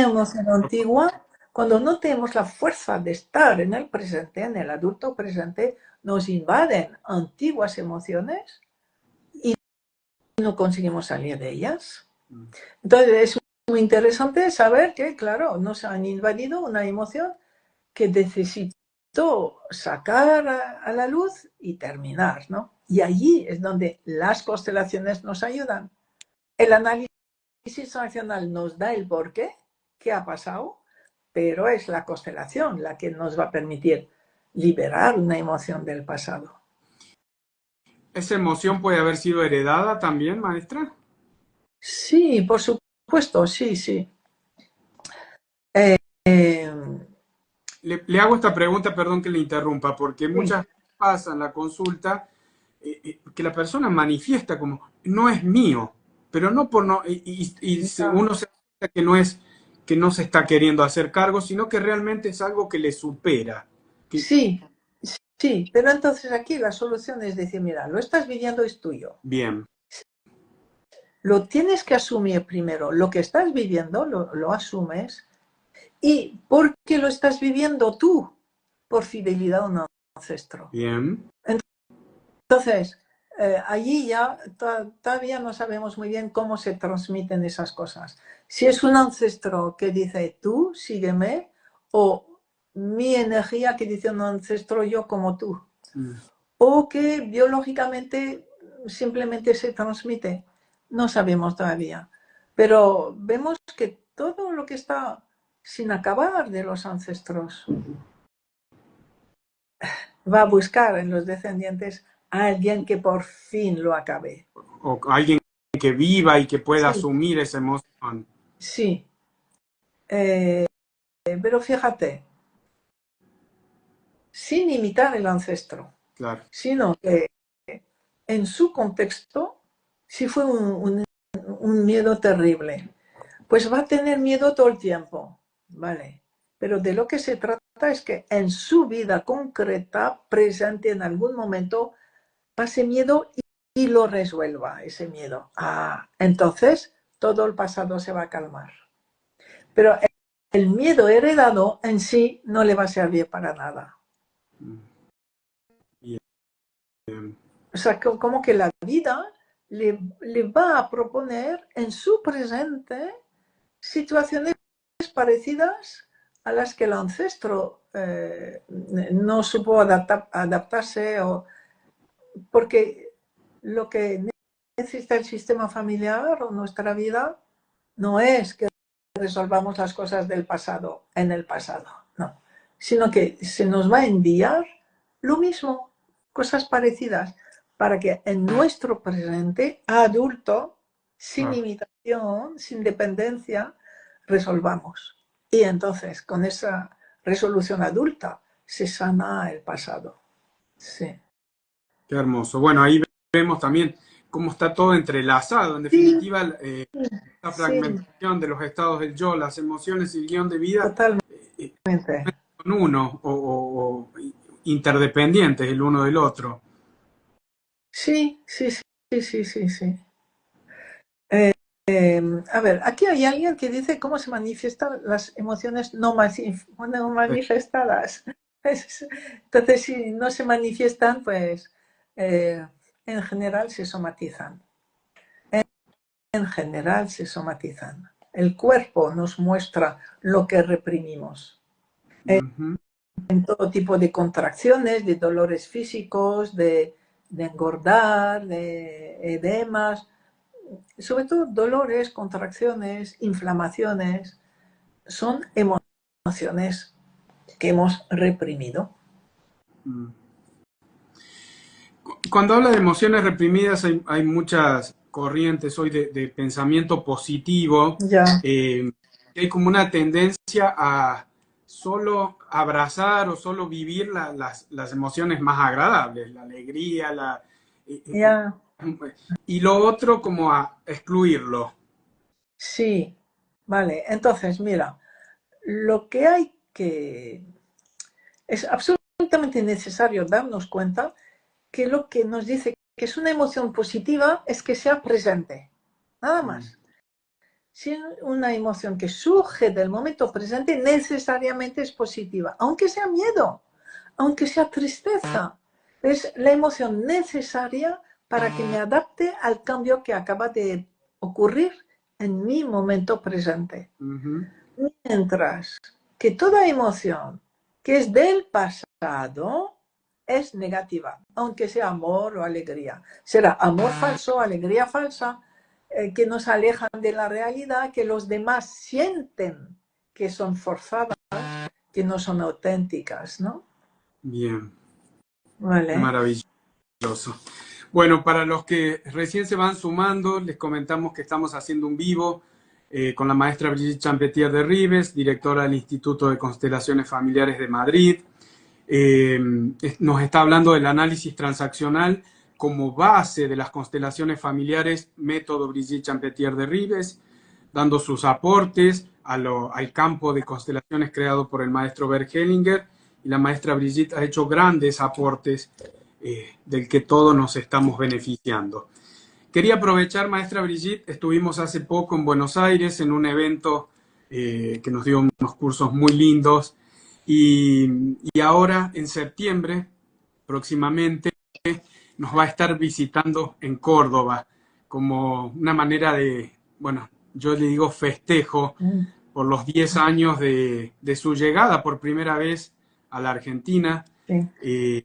[SPEAKER 2] emoción antigua, cuando no tenemos la fuerza de estar en el presente, en el adulto presente, nos invaden antiguas emociones y no conseguimos salir de ellas. Entonces, es muy interesante saber que, claro, nos han invadido una emoción que necesitamos sacar a la luz y terminar, ¿no? Y allí es donde las constelaciones nos ayudan. El análisis racional nos da el porqué, qué ha pasado, pero es la constelación la que nos va a permitir liberar una emoción del pasado.
[SPEAKER 1] ¿Esa emoción puede haber sido heredada también, maestra?
[SPEAKER 2] Sí, por supuesto, sí, sí.
[SPEAKER 1] Le hago esta pregunta, perdón que le interrumpa, porque
[SPEAKER 2] Sí.
[SPEAKER 1] muchas veces pasa en la consulta que la persona manifiesta como, no es mío, pero no por no, uno se da cuenta que no se está queriendo hacer cargo, sino que realmente es algo que le supera.
[SPEAKER 2] Sí, sí, pero entonces aquí la solución es decir, mira, lo estás viviendo, es tuyo.
[SPEAKER 1] Bien.
[SPEAKER 2] Lo tienes que asumir primero, lo que estás viviendo lo asumes, y porque lo estás viviendo tú, por fidelidad a un ancestro.
[SPEAKER 1] Bien.
[SPEAKER 2] Entonces, allí ya todavía no sabemos muy bien cómo se transmiten esas cosas. Si es un ancestro que dice tú, sígueme, o mi energía que dice un ancestro yo como tú. O que biológicamente simplemente se transmite. No sabemos todavía. Pero vemos que todo lo que está sin acabar de los ancestros va a buscar en los descendientes a alguien que por fin lo acabe.
[SPEAKER 1] O alguien que viva y que pueda
[SPEAKER 2] Sí.
[SPEAKER 1] asumir esa emoción.
[SPEAKER 2] Sí. Pero fíjate, sin imitar el ancestro,
[SPEAKER 1] Claro.
[SPEAKER 2] sino que en su contexto, si fue un miedo terrible, pues va a tener miedo todo el tiempo, ¿vale? Pero de lo que se trata es que en su vida concreta, presente en algún momento, pase miedo y lo resuelva, ese miedo. Entonces todo el pasado se va a calmar. Pero el miedo heredado en sí no le va a servir para nada.
[SPEAKER 1] Bien.
[SPEAKER 2] O sea, como que la vida le va a proponer en su presente situaciones parecidas a las que el ancestro no supo adaptarse, porque lo que necesita el sistema familiar o nuestra vida no es que resolvamos las cosas del pasado en el pasado, no, sino que se nos va a enviar lo mismo, cosas parecidas, para que en nuestro presente adulto, sin imitación, sin dependencia, resolvamos. Y entonces, con esa resolución adulta, se sana el pasado. Sí.
[SPEAKER 1] Qué hermoso. Bueno, ahí vemos también cómo está todo entrelazado. En definitiva, la fragmentación de los estados del yo, las emociones y el guión de vida
[SPEAKER 2] Totalmente.
[SPEAKER 1] son uno o interdependientes el uno del otro.
[SPEAKER 2] Sí, sí, sí, sí, sí, sí. A ver, aquí hay alguien que dice cómo se manifiestan las emociones no manifestadas. Entonces, si no se manifiestan, pues en general se somatizan. En general se somatizan. El cuerpo nos muestra lo que reprimimos. En todo tipo de contracciones, de dolores físicos, de engordar, de edemas, sobre todo dolores, contracciones, inflamaciones, son emociones que hemos reprimido.
[SPEAKER 1] Cuando habla de emociones reprimidas, hay muchas corrientes hoy de pensamiento positivo.
[SPEAKER 2] Ya.
[SPEAKER 1] Hay como una tendencia a solo abrazar o solo vivir las emociones más agradables, la alegría,
[SPEAKER 2] Ya.
[SPEAKER 1] y lo otro como a excluirlo.
[SPEAKER 2] Sí, vale. Entonces, mira, lo que hay que... Es absolutamente necesario darnos cuenta que lo que nos dice que es una emoción positiva es que sea presente. Nada más. Si una emoción que surge del momento presente necesariamente es positiva, aunque sea miedo, aunque sea tristeza. Es la emoción necesaria para que me adapte al cambio que acaba de ocurrir en mi momento presente. Mientras que toda emoción que es del pasado, pasado es negativa, aunque sea amor o alegría. Será amor falso, alegría falsa, que nos alejan de la realidad, que los demás sienten que son forzadas, que no son auténticas, ¿no?
[SPEAKER 1] Bien,
[SPEAKER 2] Vale.
[SPEAKER 1] maravilloso. Bueno, para los que recién se van sumando, les comentamos que estamos haciendo un vivo con la maestra Brigitte Champetier de Ribes, directora del Instituto de Constelaciones Familiares de Madrid. Nos está hablando del análisis transaccional como base de las constelaciones familiares, método Brigitte Champetier de Ribes, dando sus aportes al campo de constelaciones creado por el maestro Bert Hellinger, y la maestra Brigitte ha hecho grandes aportes del que todos nos estamos beneficiando. Quería aprovechar, maestra Brigitte, estuvimos hace poco en Buenos Aires en un evento que nos dio unos cursos muy lindos, y ahora en septiembre, próximamente, nos va a estar visitando en Córdoba como una manera de, bueno, yo le digo festejo por los 10 años de su llegada por primera vez a la Argentina.
[SPEAKER 2] Sí.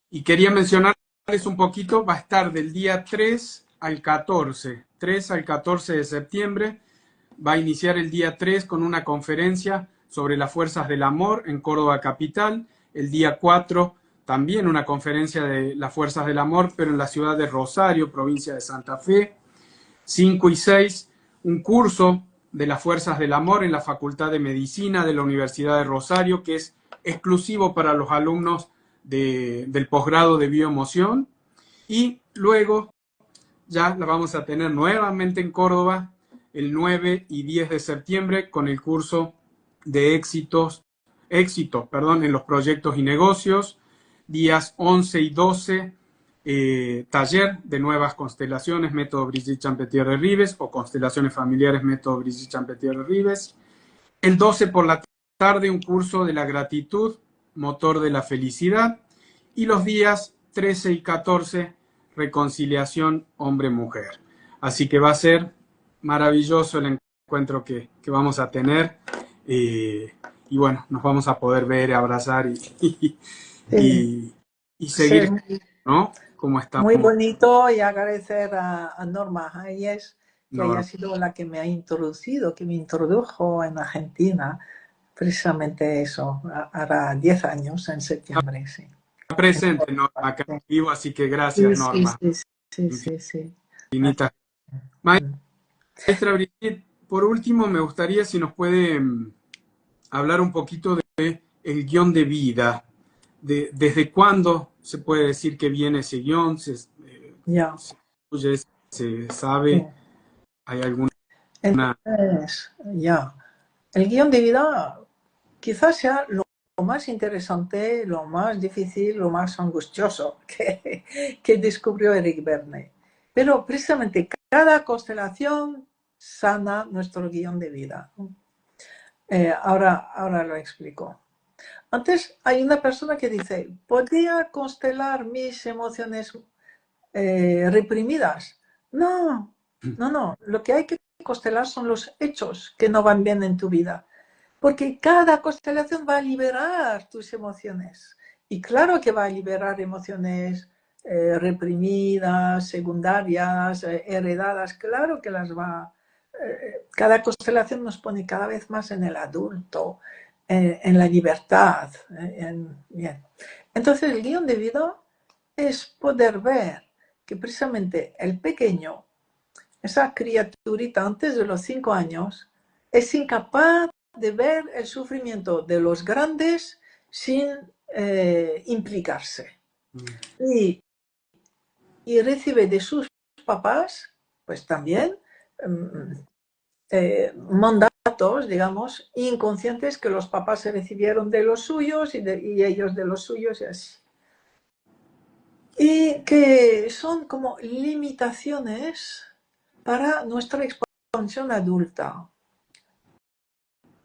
[SPEAKER 1] Y quería mencionarles un poquito, va a estar del día 3 al 14 de septiembre, va a iniciar el día 3 con una conferencia sobre las fuerzas del amor en Córdoba capital, el día 4 también una conferencia de las fuerzas del amor, pero en la ciudad de Rosario, provincia de Santa Fe, 5 y 6, un curso de las fuerzas del amor en la Facultad de Medicina de la Universidad de Rosario, que es exclusivo para los alumnos del posgrado de bioemoción, y luego ya la vamos a tener nuevamente en Córdoba el 9 y 10 de septiembre con el curso de éxito en los proyectos y negocios, días 11 y 12, taller de nuevas constelaciones, método Brigitte Champetier de Ribes, o constelaciones familiares, método Brigitte Champetier de Ribes. El 12 por la tarde, un curso de la gratitud, motor de la felicidad. Y los días 13 y 14, reconciliación hombre-mujer. Así que va a ser maravilloso el encuentro que vamos a tener. Y bueno, nos vamos a poder ver, abrazar y seguir,
[SPEAKER 2] Sí,
[SPEAKER 1] ¿no? Como estamos.
[SPEAKER 2] muy bonito, y agradecer a Norma Hayes, que
[SPEAKER 1] No,
[SPEAKER 2] haya sido la que me ha introducido, que me introdujo en Argentina, precisamente eso, hará 10 años en septiembre, sí.
[SPEAKER 1] presente, Norma, acá en vivo, así que gracias,
[SPEAKER 2] Sí,
[SPEAKER 1] Norma.
[SPEAKER 2] sí.
[SPEAKER 1] Infinitas. Maestra Brigitte, por último, me gustaría si nos puede hablar un poquito de el guión de vida. ¿Desde cuándo se puede decir que viene ese guión?
[SPEAKER 2] Ya.
[SPEAKER 1] ¿Se sabe? ¿Hay alguna?
[SPEAKER 2] Entonces, ya. El guión de vida quizás sea lo más interesante, lo más difícil, lo más angustioso que descubrió Eric Berne. Pero precisamente cada constelación sana nuestro guión de vida. Ahora lo explico. Antes hay una persona que dice, ¿podría constelar mis emociones reprimidas? No. Lo que hay que constelar son los hechos que no van bien en tu vida. Porque cada constelación va a liberar tus emociones. Y claro que va a liberar emociones reprimidas, secundarias, heredadas. Claro que las va. Cada constelación nos pone cada vez más en el adulto, en la libertad. Bien. Entonces el guión de vida es poder ver que precisamente el pequeño, esa criaturita antes de los 5 años, es incapaz de ver el sufrimiento de los grandes sin implicarse. Y recibe de sus papás, pues también, mandatos, digamos, inconscientes que los papás se recibieron de los suyos y ellos de los suyos y así. Y que son como limitaciones para nuestra expansión adulta.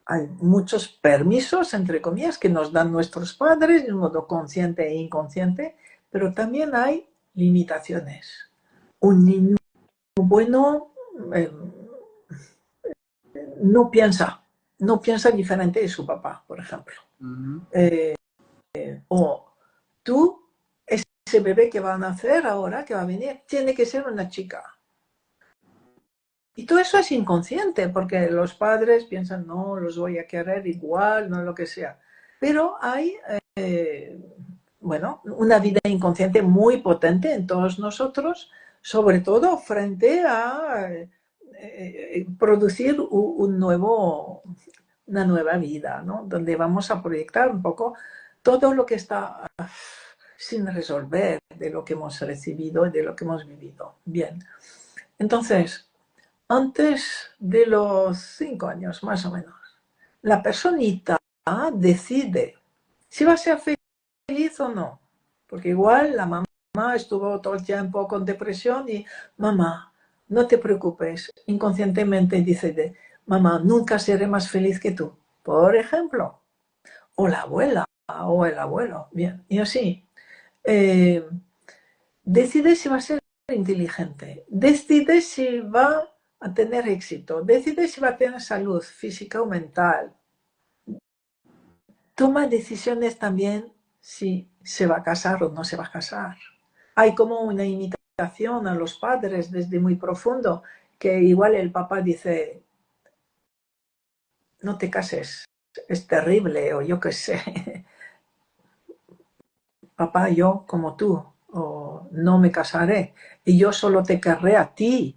[SPEAKER 2] Hay muchos permisos, entre comillas, que nos dan nuestros padres de un modo consciente e inconsciente, pero también hay limitaciones. Un niño bueno no piensa diferente de su papá, por ejemplo. O ese bebé que va a nacer ahora, que va a venir, tiene que ser una chica. Y todo eso es inconsciente, porque los padres piensan, no, los voy a querer igual, no lo que sea. Pero hay, bueno, una vida inconsciente muy potente en todos nosotros, sobre todo frente a producir una nueva vida, ¿no? Donde vamos a proyectar un poco todo lo que está sin resolver de lo que hemos recibido y de lo que hemos vivido. Bien, entonces, antes de los 5 años, más o menos, la personita decide si va a ser feliz o no. Porque igual la mamá estuvo todo el tiempo con depresión y, mamá, no te preocupes, inconscientemente dice, mamá, nunca seré más feliz que tú, por ejemplo. O la abuela, o el abuelo, bien, y así. Decide si va a ser inteligente, decide si va a tener éxito, decide si va a tener salud física o mental. Toma decisiones también si se va a casar o no se va a casar. Hay como una imitación a los padres desde muy profundo, que igual el papá dice, no te cases, es terrible, o yo qué sé, papá, yo como tú, o no me casaré, y yo solo te querré a ti.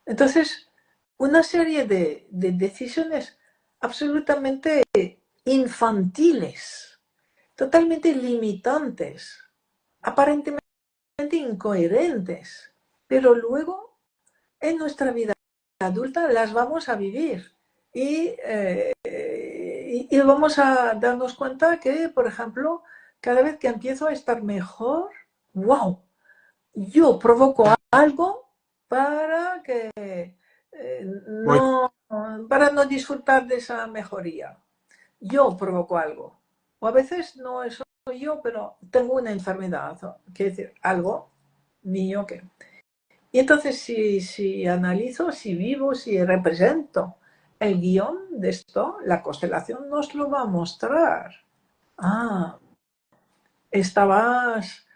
[SPEAKER 2] Entonces, una serie de decisiones absolutamente infantiles, totalmente limitantes, aparentemente incoherentes, pero luego en nuestra vida adulta las vamos a vivir y vamos a darnos cuenta que, por ejemplo, cada vez que empiezo a estar mejor, wow, yo provoco algo para que
[SPEAKER 1] Voy.
[SPEAKER 2] para no disfrutar de esa mejoría. Yo provoco algo. O a veces no soy yo, pero tengo una enfermedad, quiere decir, algo mío que... Y entonces si analizo, si vivo, si represento el guión de esto, la constelación nos lo va a mostrar. Ah, estabas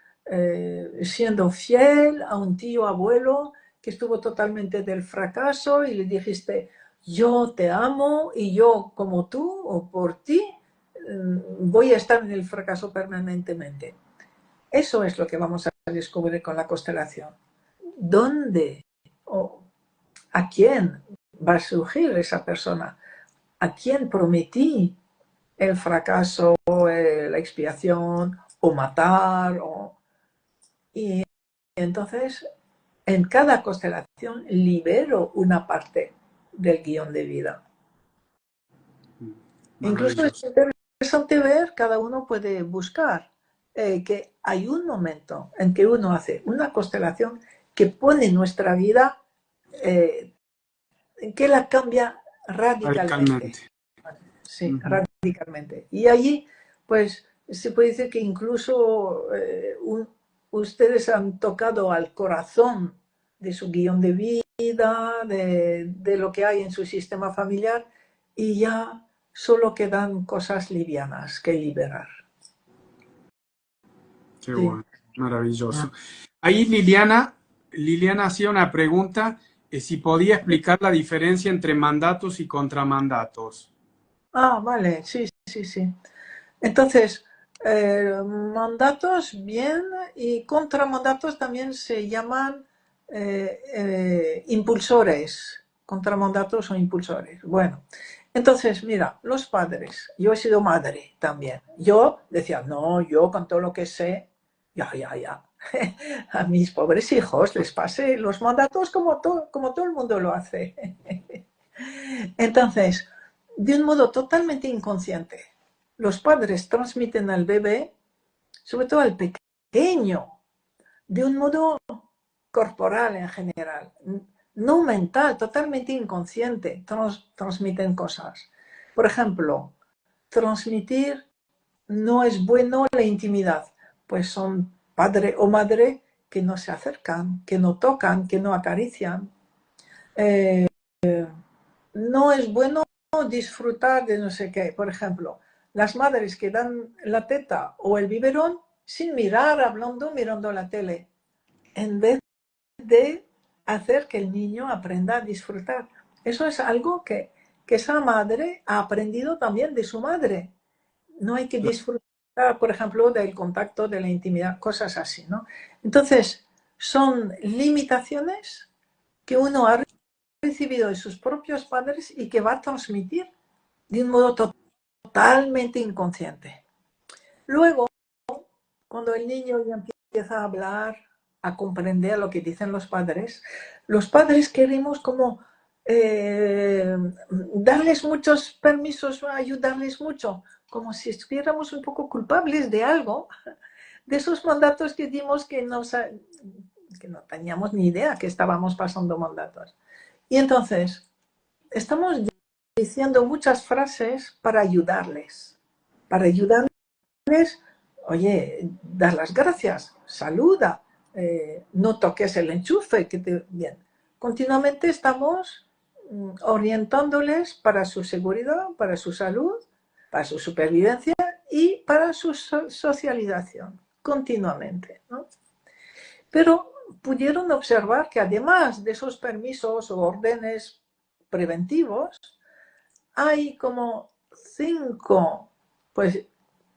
[SPEAKER 2] siendo fiel a un tío abuelo que estuvo totalmente del fracaso y le dijiste, yo te amo y yo como tú o por ti voy a estar en el fracaso permanentemente. Eso es lo que vamos a descubrir con la constelación. ¿Dónde o a quién va a surgir esa persona? ¿A quién prometí el fracaso, la expiación o matar? Y entonces, en cada constelación libero una parte del guión de vida. Incluso es interesante ver, cada uno puede buscar que hay un momento en que uno hace una constelación que pone nuestra vida, que la cambia radicalmente. Sí, radicalmente. Y allí, pues, se puede decir que incluso ustedes han tocado al corazón de su guión de vida, de lo que hay en su sistema familiar, y ya solo quedan cosas livianas que liberar.
[SPEAKER 1] Qué bueno, maravilloso. Ahí Liliana hacía una pregunta, si podía explicar la diferencia entre mandatos y contramandatos.
[SPEAKER 2] Ah, vale, sí, sí, sí. Entonces, mandatos, bien, y contramandatos también se llaman impulsores, contramandatos o impulsores. Bueno, entonces, mira, los padres, yo he sido madre también. Yo decía, no, yo con todo lo que sé, ya, a mis pobres hijos les pasé los mandatos como todo el mundo lo hace. Entonces, de un modo totalmente inconsciente, los padres transmiten al bebé, sobre todo al pequeño, de un modo corporal en general, no mental, totalmente inconsciente, transmiten cosas. Por ejemplo, transmitir no es bueno la intimidad, pues son padre o madre que no se acercan, que no tocan, que no acarician. No es bueno disfrutar de no sé qué. Por ejemplo, las madres que dan la teta o el biberón sin mirar, hablando, mirando la tele, en vez de hacer que el niño aprenda a disfrutar. Eso es algo que esa madre ha aprendido también de su madre. No hay que disfrutar, por ejemplo, del contacto, de la intimidad, cosas así, ¿no? Entonces, son limitaciones que uno ha recibido de sus propios padres y que va a transmitir de un modo totalmente inconsciente. Luego, cuando el niño ya empieza a hablar, a comprender lo que dicen los padres queremos como darles muchos permisos, ayudarles mucho, como si estuviéramos un poco culpables de algo, de esos mandatos que dimos que no teníamos ni idea que estábamos pasando mandatos. Y entonces, estamos diciendo muchas frases para ayudarles, oye, dar las gracias, saluda, no toques el enchufe, bien. Continuamente estamos orientándoles para su seguridad, para su salud, para su supervivencia y para su socialización, continuamente, ¿no? Pero pudieron observar que además de esos permisos o órdenes preventivos, hay como 5, pues,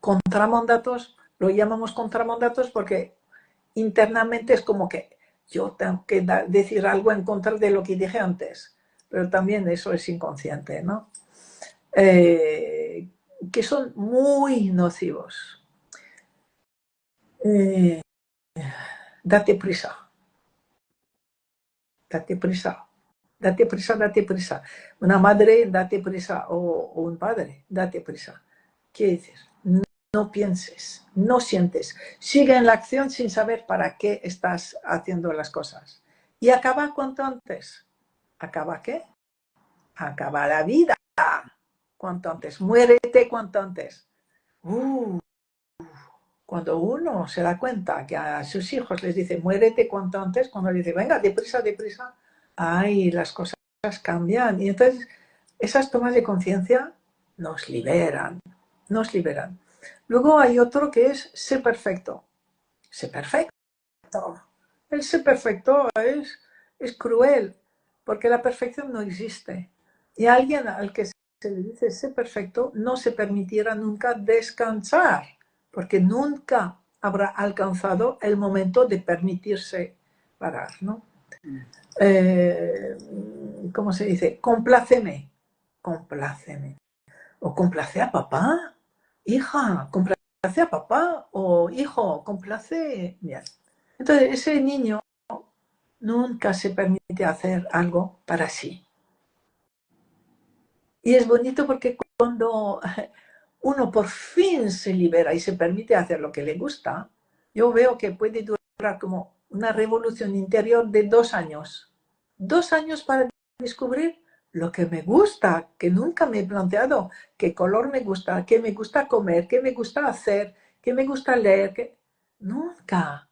[SPEAKER 2] contramandatos. Lo llamamos contramandatos porque internamente es como que yo tengo que decir algo en contra de lo que dije antes, pero también eso es inconsciente, ¿no? Que son muy nocivos. Date prisa. Date prisa. Date prisa, date prisa. Una madre, date prisa, o un padre, date prisa. ¿Qué dices? No pienses, no sientes. Sigue en la acción sin saber para qué estás haciendo las cosas. Y acaba cuanto antes. ¿Acaba qué? Acaba la vida. Cuanto antes. Muérete cuanto antes. Cuando uno se da cuenta que a sus hijos les dice muérete cuanto antes, cuando les dice venga, deprisa, deprisa, ay, las cosas cambian. Y entonces esas tomas de conciencia nos liberan, nos liberan. Luego hay otro que es sé perfecto. Sé perfecto. El sé perfecto es cruel, porque la perfección no existe. Y a alguien al que se le dice sé perfecto no se permitirá nunca descansar, porque nunca habrá alcanzado el momento de permitirse parar, ¿no? ¿Cómo se dice? Compláceme, compláceme. O complace a papá, hija, complace a papá, o hijo, complace. Bien. Entonces, ese niño nunca se permite hacer algo para sí. Y es bonito porque cuando uno por fin se libera y se permite hacer lo que le gusta, yo veo que puede durar como una revolución interior de 2 años. 2 años para descubrir lo que me gusta, que nunca me he planteado, qué color me gusta, qué me gusta comer, qué me gusta hacer, qué me gusta leer, nunca.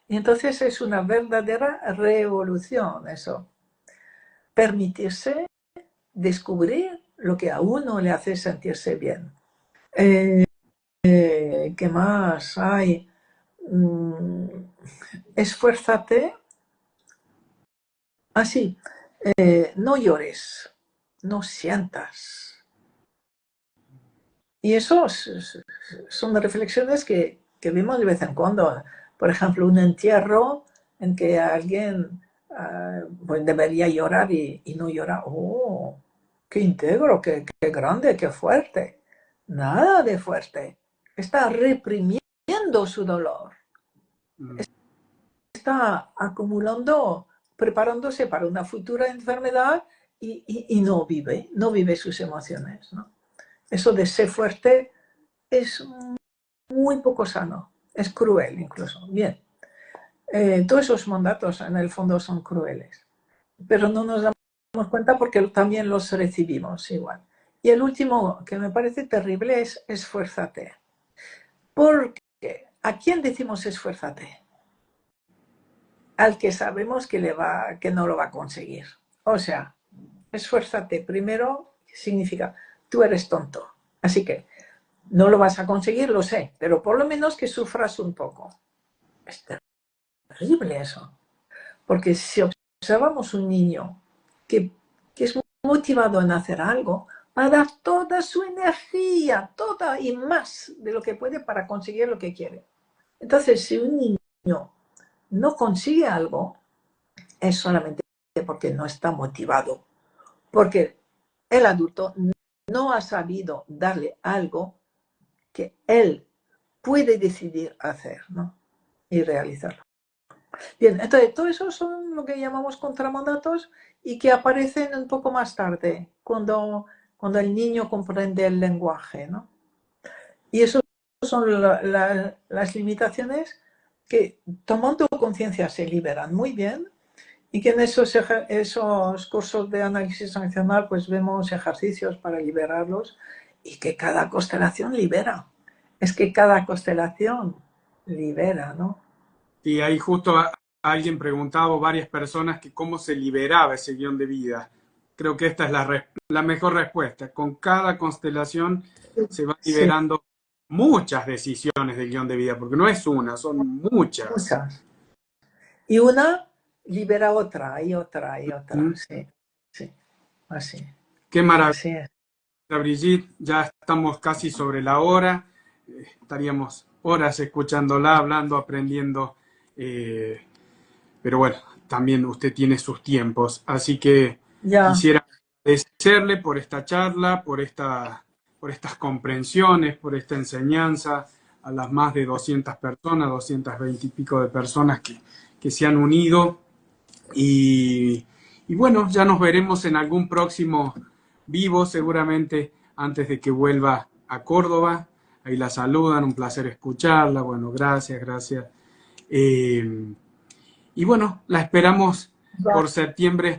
[SPEAKER 2] Y entonces es una verdadera revolución eso. Permitirse descubrir lo que a uno le hace sentirse bien. ¿Qué más hay? Esfuérzate. Así, no llores, no sientas. Y eso son reflexiones que vemos de vez en cuando. Por ejemplo, un entierro en que alguien pues debería llorar y no llora. ¡Oh! ¡Qué íntegro, qué grande, qué fuerte! Nada de fuerte. Está reprimiendo su dolor. Está acumulando, preparándose para una futura enfermedad y no vive sus emociones, ¿no? Eso de ser fuerte es muy poco sano, es cruel incluso. Bien, todos esos mandatos en el fondo son crueles, pero no nos damos cuenta porque también los recibimos igual. Y el último que me parece terrible es esfuérzate. Porque ¿a quién decimos esfuérzate? Al que sabemos que no lo va a conseguir. O sea, esfuérzate primero significa tú eres tonto. Así que No lo vas a conseguir, lo sé, pero por lo menos que sufras un poco. Es terrible eso. Porque si observamos un niño que es motivado en hacer algo, va a dar toda su energía, toda y más de lo que puede para conseguir lo que quiere. Entonces, si un niño no consigue algo, es solamente porque no está motivado. Porque el adulto no ha sabido darle algo que él puede decidir hacer, ¿no? Y realizarlo. Bien, entonces todo eso son lo que llamamos contramandatos y que aparecen un poco más tarde, cuando el niño comprende el lenguaje, ¿no? Y eso son las limitaciones que, tomando conciencia, se liberan muy bien, y que en esos cursos de análisis sancional pues vemos ejercicios para liberarlos, y que cada constelación libera. Es que cada constelación libera, ¿no?
[SPEAKER 1] Y ahí justo alguien preguntaba, o varias personas, que cómo se liberaba ese guión de vida. Creo que esta es la mejor respuesta. Con cada constelación se va
[SPEAKER 2] Sí,
[SPEAKER 1] liberando muchas decisiones del guión de vida, porque no es una, son muchas.
[SPEAKER 2] muchas. Y una libera otra, y otra, y otra. Sí, sí, así,
[SPEAKER 1] Qué maravilla,
[SPEAKER 2] así es.
[SPEAKER 1] Brigitte. Ya estamos casi sobre la hora. Estaríamos horas escuchándola, hablando, aprendiendo. Pero bueno, también usted tiene sus tiempos. Así que
[SPEAKER 2] Ya,
[SPEAKER 1] quisiera agradecerle por esta charla, por estas comprensiones, por esta enseñanza a las más de 200 personas, 220 y pico de personas que se han unido. Y bueno, ya nos veremos en algún próximo vivo, seguramente antes de que vuelva a Córdoba. Ahí la saludan, un placer escucharla. Bueno, gracias, gracias. Y bueno, la esperamos
[SPEAKER 2] ya.
[SPEAKER 1] por septiembre.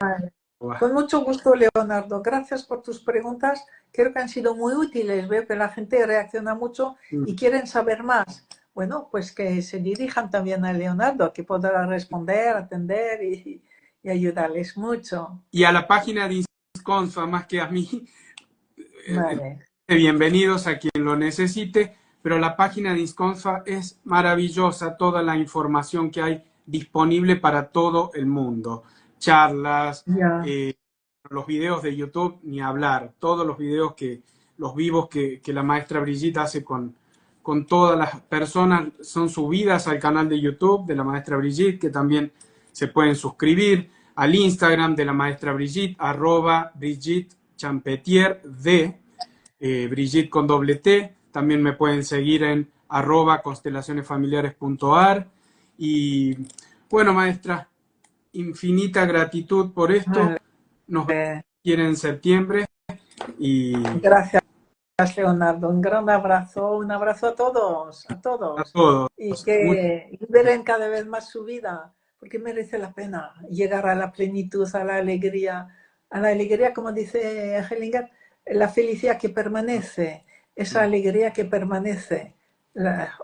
[SPEAKER 2] Con mucho gusto, Leonardo. Gracias por tus preguntas. Creo que han sido muy útiles. Veo que la gente reacciona mucho y quieren saber más. Bueno, pues que se dirijan también a Leonardo, que podrá responder, atender y ayudarles mucho.
[SPEAKER 1] Y a la página de Insconfa, más que a mí,
[SPEAKER 2] Vale.
[SPEAKER 1] bienvenidos a quien lo necesite, pero la página de Insconfa es maravillosa, toda la información que hay disponible para todo el mundo. Charlas,
[SPEAKER 2] Ya.
[SPEAKER 1] los videos de YouTube, ni hablar, todos los videos los vivos que la maestra Brigitte hace con todas las personas son subidas al canal de YouTube de la maestra Brigitte, que también se pueden suscribir, al Instagram de la maestra Brigitte, @Brigitte Champetier de Brigitte con doble T. También me pueden seguir en @constelacionesfamiliares.ar. Y bueno, maestra, infinita gratitud por esto.
[SPEAKER 2] Vale.
[SPEAKER 1] Nos vemos en septiembre. Y
[SPEAKER 2] Gracias, Leonardo. Un gran abrazo. Un abrazo a
[SPEAKER 1] a
[SPEAKER 2] todos.
[SPEAKER 1] todos.
[SPEAKER 2] Y que liberen cada vez más su vida, porque merece la pena llegar a la plenitud, a la alegría, como dice Hellinger, la felicidad que permanece, esa alegría que permanece.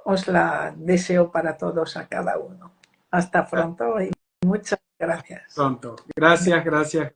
[SPEAKER 2] Os la deseo para todos, a cada uno. Hasta pronto y muchas gracias.
[SPEAKER 1] Pronto. Gracias, gracias.